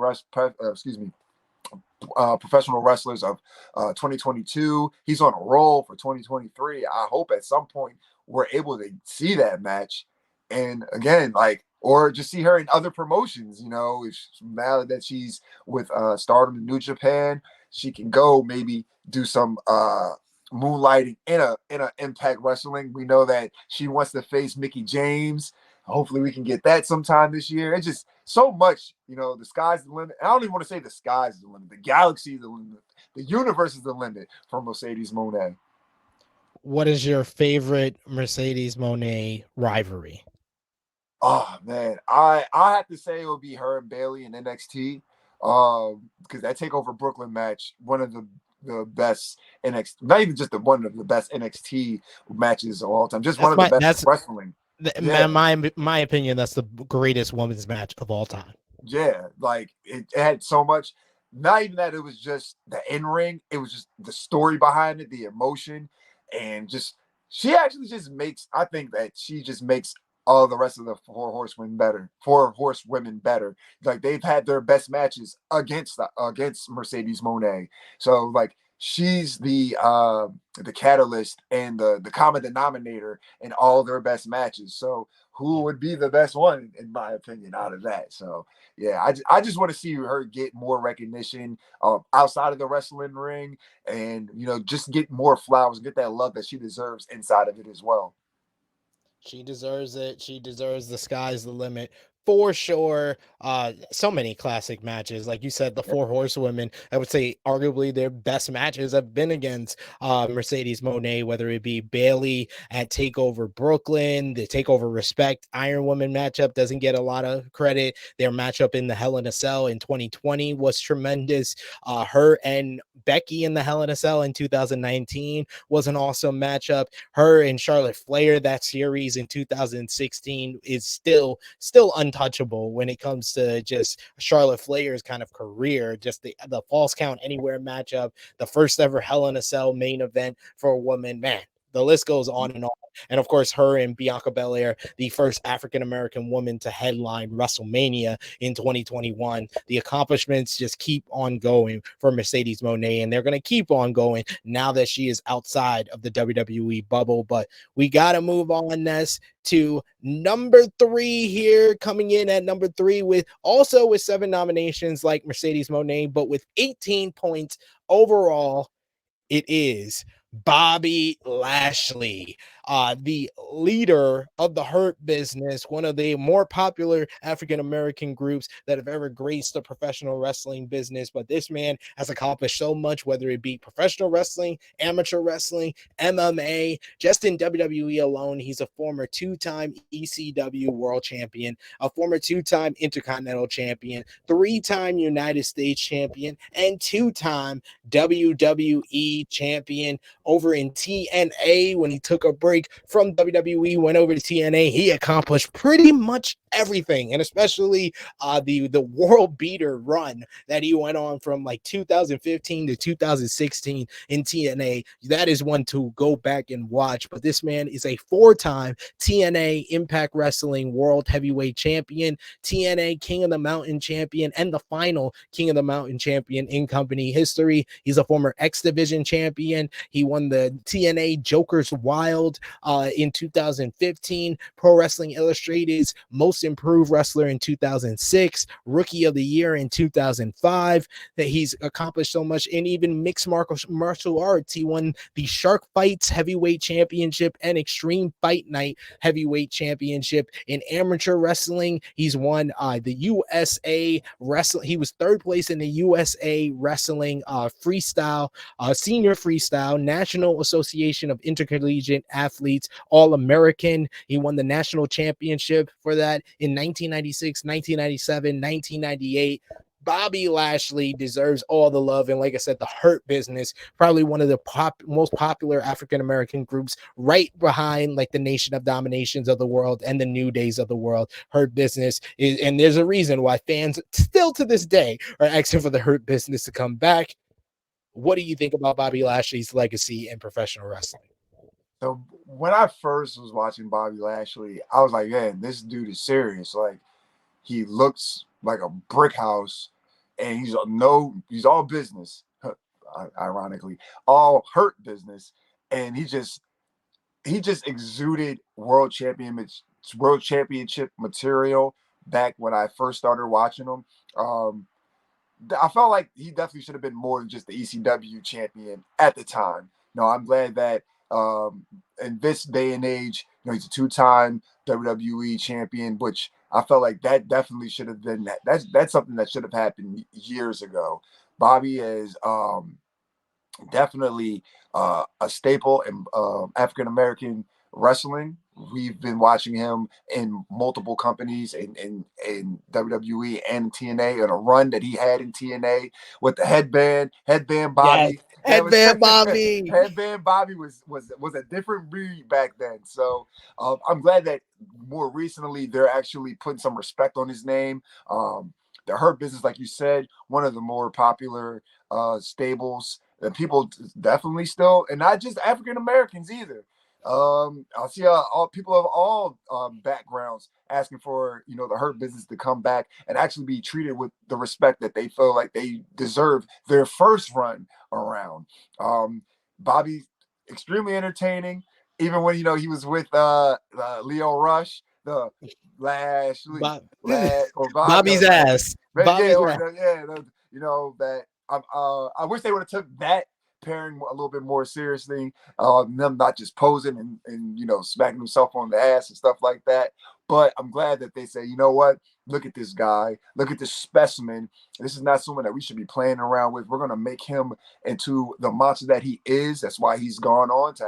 professional wrestlers of 2022. He's on a roll for 2023. I hope at some point we're able to see that match, and again, or just see her in other promotions. If now that she's with Stardom in New Japan, she can go maybe do some moonlighting in a Impact Wrestling. We know that she wants to face Mickie James. Hopefully we can get that sometime this year. It's just so much, the sky's the limit. I don't even want to say the sky's the limit. The galaxy is the limit. The universe is the limit for Mercedes Moné. What is your favorite Mercedes Moné rivalry? Oh man, I have to say it would be her and Bailey in NXT. Because that Takeover Brooklyn match, one of the best NXT, not even just one of the best NXT matches of all time, just one of the best wrestling. My opinion, that's the greatest women's match of all time. Yeah, like it had so much. Not even that it was just the in ring; it was just the story behind it, the emotion, and just She actually just makes. I think that she just makes all the rest of the four horsewomen better. Like they've had their best matches against Mercedes Moné. So like she's the catalyst and the common denominator in all their best matches. So who would be the best one in my opinion out of that? So yeah, I just want to see her get more recognition outside of the wrestling ring, and just get more flowers, get that love that she deserves inside of it as well. She deserves it. She deserves the sky's the limit for sure. So many classic matches. Like you said, the four horsewomen, I would say arguably their best matches have been against Mercedes Moné, whether it be Bailey at TakeOver Brooklyn, the TakeOver Respect Iron Woman matchup doesn't get a lot of credit. Their matchup in the Hell in a Cell in 2020 was tremendous. Her and Becky in the Hell in a Cell in 2019 was an awesome matchup. Her and Charlotte Flair, that series in 2016 is still untouchable when it comes to just Charlotte Flair's kind of career. Just the Falls Count Anywhere matchup, the first ever Hell in a Cell main event for a woman. Man, the list goes on and on. And of course, her and Bianca Belair, the first African American woman to headline WrestleMania in 2021. The accomplishments just keep on going for Mercedes Moné, and they're going to keep on going now that she is outside of the WWE bubble. But we got to move on, Ness, to number 3 here, coming in at number 3 with 7 nominations like Mercedes Moné, but with 18 points overall. It is Bobby Lashley, the leader of the Hurt Business, one of the more popular African-American groups that have ever graced the professional wrestling business. But this man has accomplished so much, whether it be professional wrestling, amateur wrestling, MMA, just in WWE alone. He's a former 2-time ECW world champion, a former 2-time Intercontinental champion, 3-time United States champion, and 2-time WWE champion. Over in TNA, when he took a break from WWE, went over to TNA, he accomplished pretty much everything, and especially the world beater run that he went on from like 2015 to 2016 in TNA. That is one to go back and watch. But this man is a 4-time TNA Impact Wrestling World Heavyweight Champion, TNA King of the Mountain Champion, and the final King of the Mountain Champion in company history. He's a former X Division champion. He won the TNA Joker's Wild in 2015, Pro Wrestling Illustrated's Most Improved Wrestler in 2006, Rookie of the Year in 2005. That he's accomplished so much in even mixed martial arts. He won the Shark Fights Heavyweight Championship and Extreme Fight Night Heavyweight Championship. In amateur wrestling, he's won the USA Wrestling. He was 3rd place in the USA Wrestling freestyle, senior freestyle, National Association of Intercollegiate Athletes All-American. He won the national championship for that in 1996, 1997, 1998. Bobby Lashley deserves all the love. And like I said, the Hurt Business, probably one of the most popular African-American groups, right behind like the Nation of Dominations of the world and the New Days of the world. Hurt Business is, and there's a reason why fans still to this day are asking for the Hurt Business to come back. What do you think about Bobby Lashley's legacy in professional wrestling? So when I first was watching Bobby Lashley, I was like, man, this dude is serious. Like he looks like a brick house, and he's all business, ironically, all Hurt Business, and he just exuded world championship material back when I first started watching him. I felt like he definitely should have been more than just the ECW champion at the time. I'm glad that in this day and age, he's a 2-time WWE champion, which I felt like that definitely should have been that. That's something that should have happened years ago. Bobby is definitely a staple in African American wrestling. We've been watching him in multiple companies in WWE and TNA, and a run that he had in TNA with the headband Bobby. Yes. Headband Bobby. Headband Bobby was a different breed back then. So I'm glad that more recently they're actually putting some respect on his name. The Hurt Business, like you said, one of the more popular stables that people definitely still, and not just African Americans either. I see all people of all backgrounds asking for the Hurt Business to come back and actually be treated with the respect that they feel like they deserve their first run around. Bobby, extremely entertaining, even when he was with Leo Rush, the Lashley, Bob, or Bobby, Bobby's ass. but yeah, Bobby's ass. that I wish they would have took that pairing a little bit more seriously. Them not just posing and smacking himself on the ass and stuff like that. But I'm glad that they say, you know what? Look at this guy. Look at this specimen. This is not someone that we should be playing around with. We're going to make him into the monster that he is. That's why he's gone on to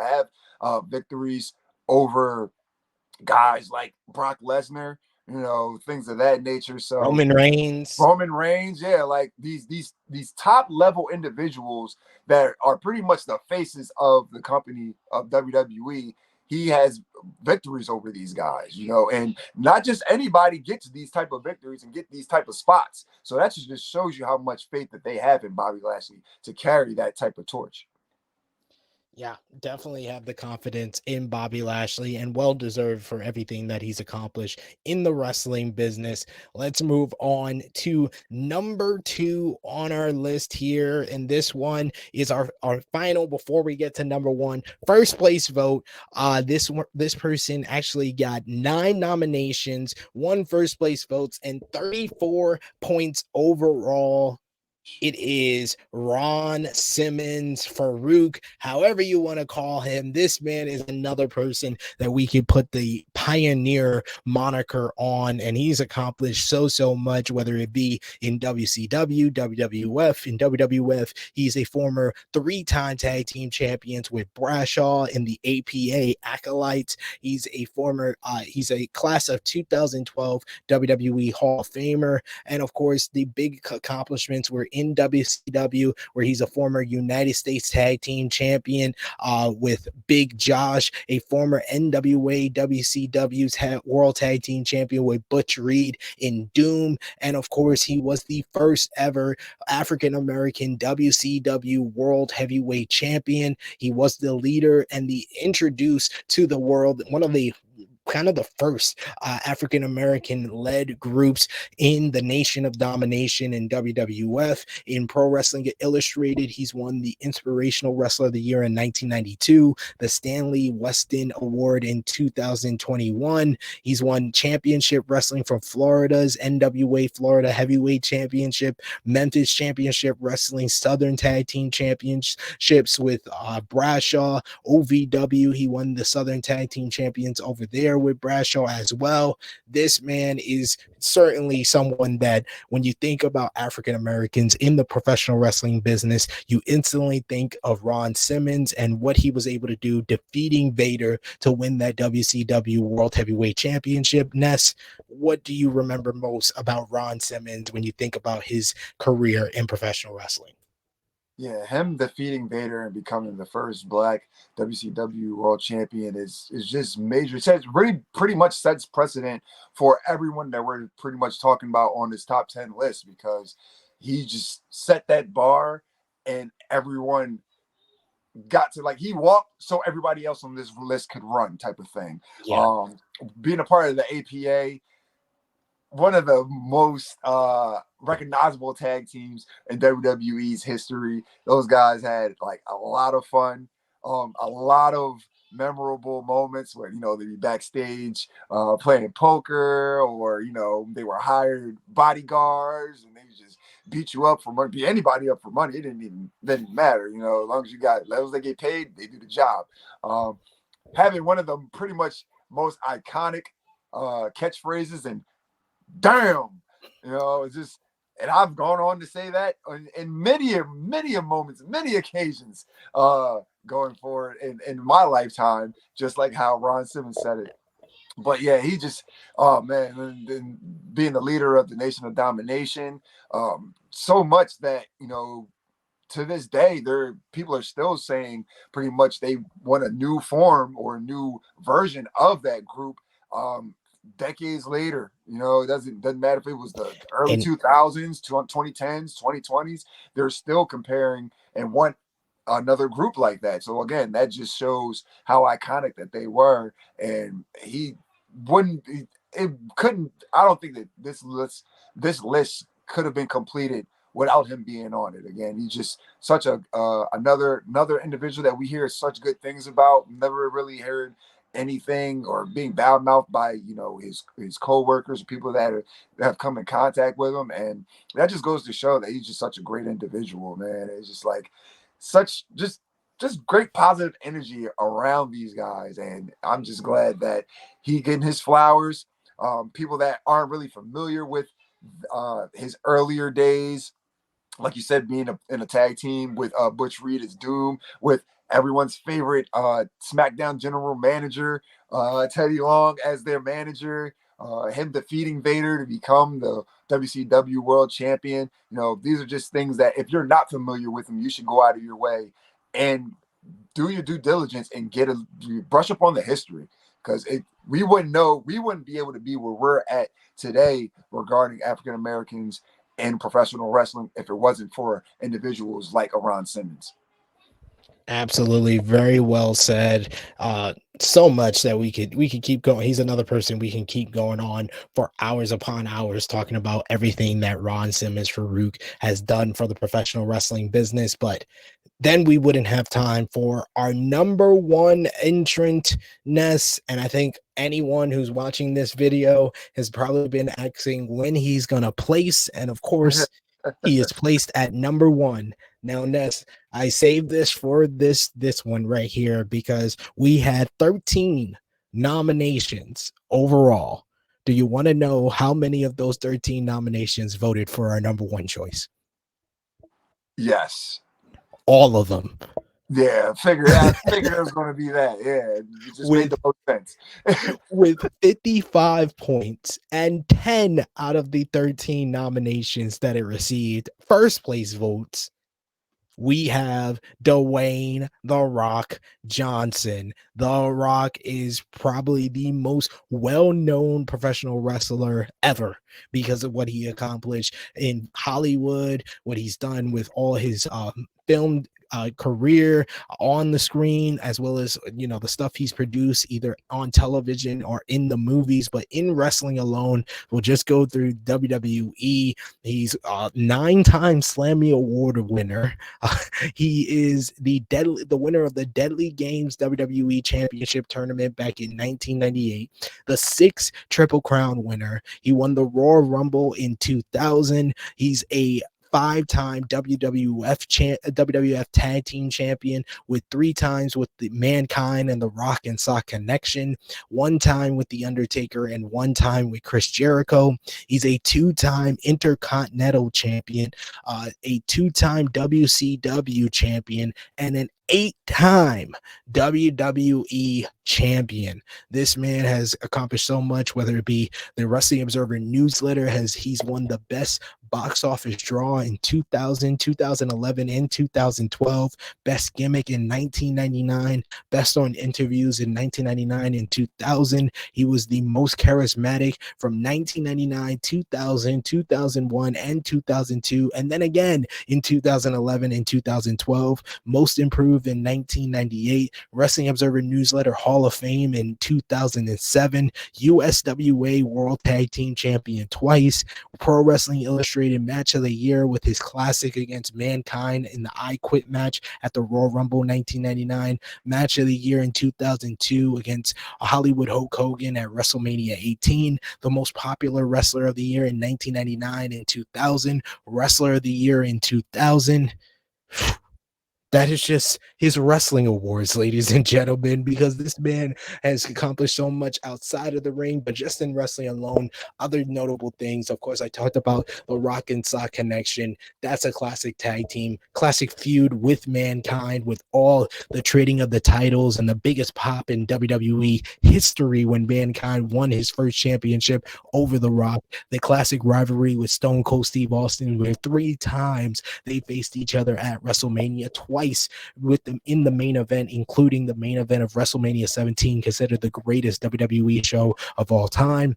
have victories over guys like Brock Lesnar, things of that nature. So Roman Reigns, yeah, like these top level individuals that are pretty much the faces of the company of WWE. He has victories over these guys, and not just anybody gets these type of victories and get these type of spots. So that just shows you how much faith that they have in Bobby Lashley to carry that type of torch. yeah, definitely have the confidence in Bobby Lashley, and well deserved for everything that he's accomplished in the wrestling business. Let's move on to number 2 on our list here. And this one is our final before we get to number 1. First place vote. This person actually got 9 nominations, 1 first place votes, and 34 points overall. It is Ron Simmons, Farouk, however you want to call him. This man is another person that we could put the pioneer moniker on, and he's accomplished so much, whether it be in WCW, WWF, in WWF. He's a former 3-time tag team champions with Bradshaw in the APA Acolytes. He's a class of 2012 WWE Hall of Famer. And of course, the big accomplishments were in WCW, where he's a former United States Tag Team Champion with Big Josh, a former NWA WCW's World Tag Team Champion with Butch Reed in Doom. And of course, he was the first ever African-American WCW World Heavyweight Champion. He was the leader and the introduced to the world, one of the kind of the first African-American led groups in the Nation of Domination in WWF. In Pro Wrestling Illustrated, he's won the Inspirational Wrestler of the Year in 1992, the Stanley Weston Award in 2021. He's won championship wrestling from Florida's NWA Florida Heavyweight Championship, Memphis Championship Wrestling, Southern Tag Team Championships with Bradshaw, OVW. He won the Southern Tag Team Champions over there with Bradshaw as well. This man is certainly someone that when you think about African Americans in the professional wrestling business, you instantly think of Ron Simmons and what he was able to do, defeating Vader to win that WCW World Heavyweight Championship. Ness, what do you remember most about Ron Simmons when you think about his career in professional wrestling? Yeah, him defeating Vader and becoming the first Black WCW World Champion is just major. It says pretty much sets precedent for everyone that we're pretty much talking about on this top 10 list, because he just set that bar and everyone got to, like, he walked so everybody else on this list could run type of thing. Yeah. Being a part of the APA, one of the most recognizable tag teams in WWE's history. Those guys had like a lot of fun, a lot of memorable moments where they'd be backstage playing poker, or they were hired bodyguards and they just beat you up for money, beat anybody up for money. It didn't matter, as long as they get paid, they do the job. Having one of the pretty much most iconic catchphrases and damn, it's just, and I've gone on to say that in many moments, many occasions going forward in my lifetime, just like how Ron Simmons said it. But yeah, he just, oh man, and being the leader of the Nation of Domination, so much that, to this day, people are still saying pretty much they want a new form or a new version of that group. Decades later, it doesn't matter if it was the early 2000s, 2010s, 2020s, they're still comparing and want another group like that. So again, that just shows how iconic that they were. And he wouldn't, it couldn't. I don't think that this list could have been completed without him being on it. Again, he's just such a another individual that we hear such good things about. Never really heard anything or being bad mouthed by his co-workers, people that have come in contact with him. And that just goes to show that he's just such a great individual, man. It's just like such just great positive energy around these guys. And I'm just glad that he getting his flowers. People that aren't really familiar with his earlier days, like you said, being in a tag team with Butch Reed is Doom, with everyone's favorite SmackDown general manager, Teddy Long, as their manager, him defeating Vader to become the WCW World Champion. These are just things that if you're not familiar with them, you should go out of your way and do your due diligence and brush up on the history, because we wouldn't be able to be where we're at today regarding African Americans in professional wrestling if it wasn't for individuals like Ron Simmons. Absolutely, very well said. So much that we could keep going. He's another person we can keep going on for hours upon hours talking about everything that Ron Simmons Farouk has done for the professional wrestling business. But then we wouldn't have time for our number one entrant, Ness. And I think anyone who's watching this video has probably been asking when he's going to place. And of course, he is placed at number one. Now, Ness, I saved this for this one right here because we had 13 nominations overall. Do you want to know how many of those 13 nominations voted for our number one choice? Yes. All of them. Yeah, figured it was going to be that. Yeah, it just made the most sense. With 55 points and 10 out of the 13 nominations that it received first place votes, we have Dwayne "The Rock" Johnson. The Rock is probably the most well-known professional wrestler ever because of what he accomplished in Hollywood, what he's done with all his film career on the screen, as well as the stuff he's produced either on television or in the movies. But in wrestling alone, we'll just go through WWE. He's 9-time Slammy Award winner. He is the winner of the Deadly Games WWE Championship Tournament back in 1998, the 6th Triple Crown winner. He won the Royal Rumble in 2000. He's a 5-time WWF Tag Team Champion, with 3 times with the Mankind and the Rock and Sock Connection, 1 time with the Undertaker, and 1 time with Chris Jericho. He's a 2-time Intercontinental Champion, a 2-time WCW Champion, and an 8-time WWE champion. This man has accomplished so much, whether it be the Wrestling Observer newsletter, he's won the best box office draw in 2000, 2011, and 2012, best gimmick in 1999, best on interviews in 1999 and 2000. He was the most charismatic from 1999, 2000, 2001, and 2002, and then again in 2011 and 2012, most improved in 1998, Wrestling Observer newsletter Hall of Fame in 2007, USWA World Tag Team Champion twice, Pro Wrestling Illustrated Match of the Year with his classic against Mankind in the I Quit match at the Royal Rumble 1999, Match of the Year in 2002 against Hollywood Hulk Hogan at WrestleMania 18, the most popular wrestler of the year in 1999 and 2000, Wrestler of the Year in 2000. That is just his wrestling awards, ladies and gentlemen, because this man has accomplished so much outside of the ring, but just in wrestling alone, other notable things. Of course, I talked about the Rock and Sock Connection. That's a classic tag team, classic feud with Mankind, with all the trading of the titles and the biggest pop in WWE history when Mankind won his first championship over The Rock. The classic rivalry with Stone Cold Steve Austin, where 3 times they faced each other at WrestleMania, twice with them in the main event, including the main event of WrestleMania 17, considered the greatest WWE show of all time.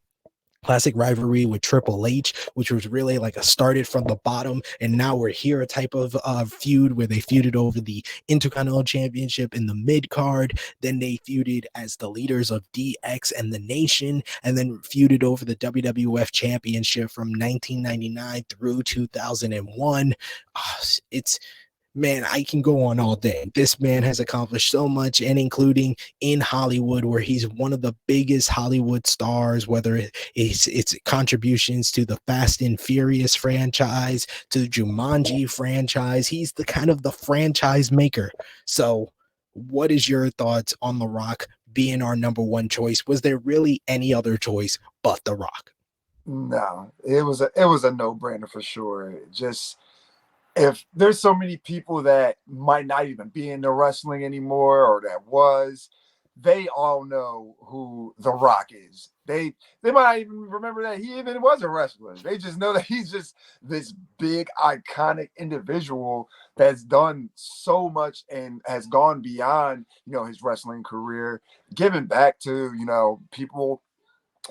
classic rivalry with Triple H, which was really like a started from the bottom, and now we're here a type of feud where they feuded over the Intercontinental Championship in the mid card. Then they feuded as the leaders of DX and the Nation, and then feuded over the WWF Championship from 1999 through 2001. It's Man, I can go on all day. This man has accomplished so much, and including in Hollywood, where he's one of the biggest Hollywood stars, whether it's contributions to the Fast and Furious franchise, to the Jumanji franchise. He's the kind of the franchise maker. So what is your thoughts on The Rock being our number one choice? Was there really any other choice but The Rock? No, it was a no-brainer for sure. Just, if there's so many people that might not even be into wrestling anymore, or that was, they all know who The Rock is. They might not even remember that he even was a wrestler. They just know that he's just this big, iconic individual that's done so much and has gone beyond, his wrestling career, giving back to, people.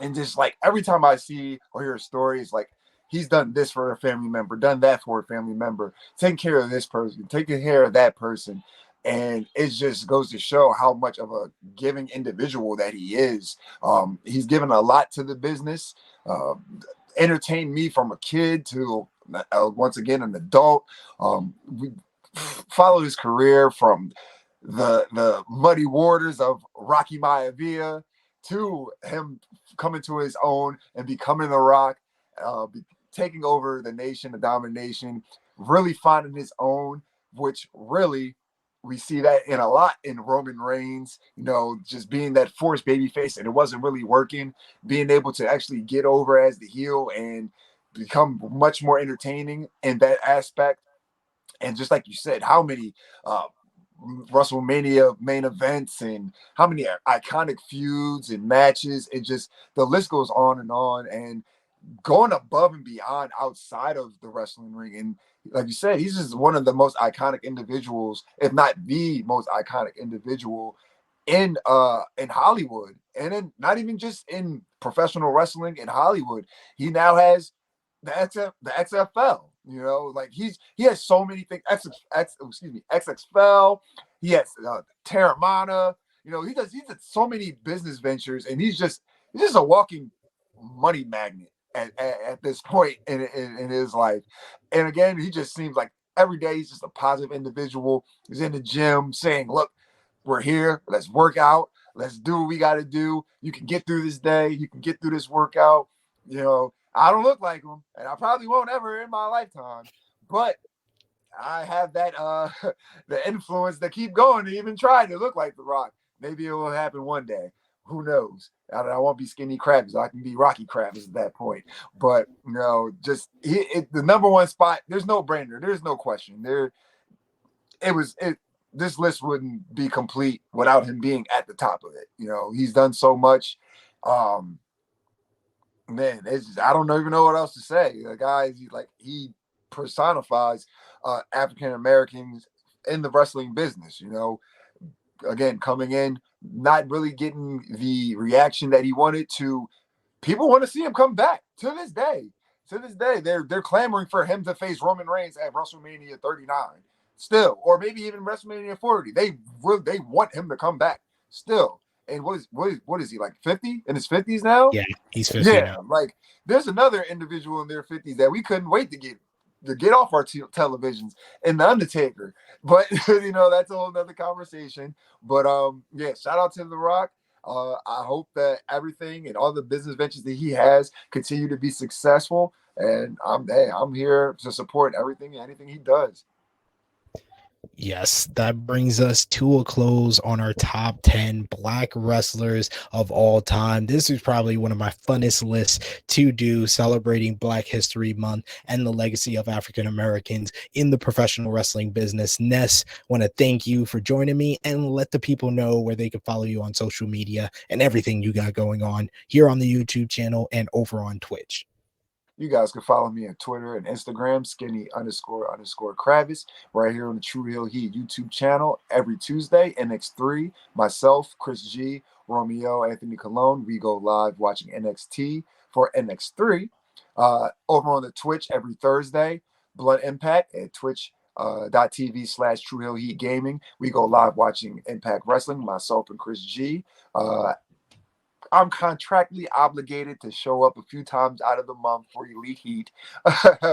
And just like every time I see or hear stories, like, he's done this for a family member, done that for a family member, taking care of this person, taking care of that person. And it just goes to show how much of a giving individual that he is. He's given a lot to the business, entertained me from a kid to, once again, an adult. We followed his career from the muddy waters of Rocky Maivia to him coming to his own and becoming The Rock, taking over the nation, the domination, really finding his own, which really we see that in a lot in Roman Reigns, just being that forced babyface, and it wasn't really working, being able to actually get over as the heel and become much more entertaining in that aspect. And just like you said, how many WrestleMania main events and how many iconic feuds and matches, it just, the list goes on, and going above and beyond outside of the wrestling ring. And like you said, he's just one of the most iconic individuals, if not the most iconic individual in Hollywood, and then not even just in professional wrestling in Hollywood. He now has the XFL. Like he has so many things. XXFL. He has Terramana. He does so many business ventures, and he's just a walking money magnet at this point in his life. And again, he just seems like every day he's just a positive individual. He's in the gym saying, "Look, we're here. Let's work out. Let's do what we got to do. You can get through this day. You can get through this workout." I don't look like him, and I probably won't ever in my lifetime, but I have that the influence to keep going to even try to look like The Rock. Maybe it will happen one day. Who knows? I won't be Skinny Krabs. I can be Rocky Krabs at that point. But just the number one spot. There's no brainer. There's no question. This list wouldn't be complete without him being at the top of it. He's done so much. Man, it's just, I don't even know what else to say. The guy, he personifies African Americans in the wrestling business. Again, coming in, not really getting the reaction that he wanted to. People want to see him come back to this day. They're clamoring for him to face Roman Reigns at WrestleMania 39 still, or maybe even WrestleMania 40. They want him to come back still. And what is he, like 50 in his 50s now? Yeah, he's 50 now. Like, there's another individual in their 50s that we couldn't wait to get off our televisions, and The Undertaker. But that's a whole nother conversation. But shout out to The Rock. I hope that everything and all the business ventures that he has continue to be successful. And I'm here to support anything he does. Yes, that brings us to a close on our top 10 Black wrestlers of all time. This is probably one of my funnest lists to do, celebrating Black History Month and the legacy of African Americans in the professional wrestling business. Ness, want to thank you for joining me, and let the people know where they can follow you on social media and everything you got going on here on the YouTube channel and over on Twitch. You guys can follow me on Twitter and Instagram, skinny__Kravis, right here on the True Hill Heat YouTube channel every Tuesday. NX3, myself, Chris G, Romeo, Anthony Colon. We go live watching NXT for NX3. Over on the Twitch every Thursday, Blood Impact at twitch.tv/True Hill Heat Gaming. We go live watching Impact Wrestling, myself and Chris G. I'm contractually obligated to show up a few times out of the month for Elite Heat.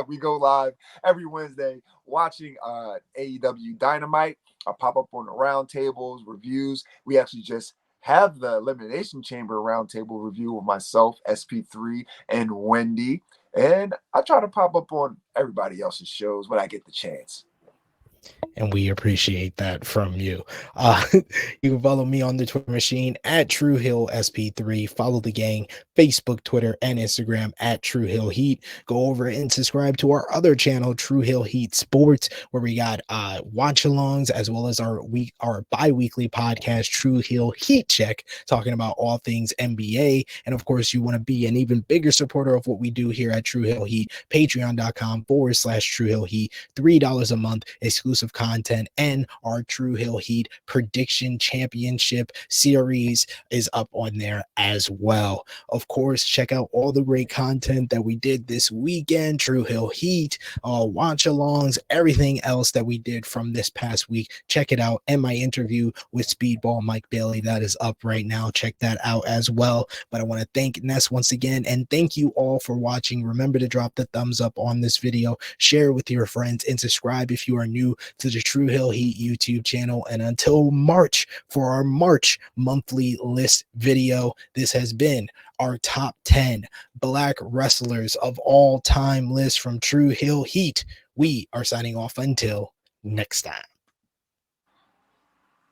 We go live every Wednesday watching AEW Dynamite. I pop up on the roundtables, reviews. We actually just have the Elimination Chamber roundtable review with myself, SP3, and Wendy. And I try to pop up on everybody else's shows when I get the chance. And we appreciate that from you. You can follow me on the Twitter machine at TrueHillSP3. Follow the gang, Facebook, Twitter, and Instagram at True Hill Heat. Go over and subscribe to our other channel, True Hill Heat Sports, where we got watch-alongs as well as our bi-weekly podcast, True Hill Heat Check, talking about all things NBA. And of course, you want to be an even bigger supporter of what we do here at True Hill Heat, patreon.com/True Hill Heat, $3 a month, exclusive content, and our True Hill Heat Prediction Championship series is up on there as well. Of course, check out all the great content that we did this weekend, True Hill Heat, watch-alongs, everything else that we did from this past week. Check it out. And my interview with Speedball Mike Bailey, that is up right now. Check that out as well. But I want to thank Ness once again, and thank you all for watching. Remember to drop the thumbs up on this video, share with your friends, and subscribe if you are new to the True Hill Heat YouTube channel. And until March, for our March monthly list video, this has been our top 10 black wrestlers of all time list from True Hill Heat. We are signing off until next time.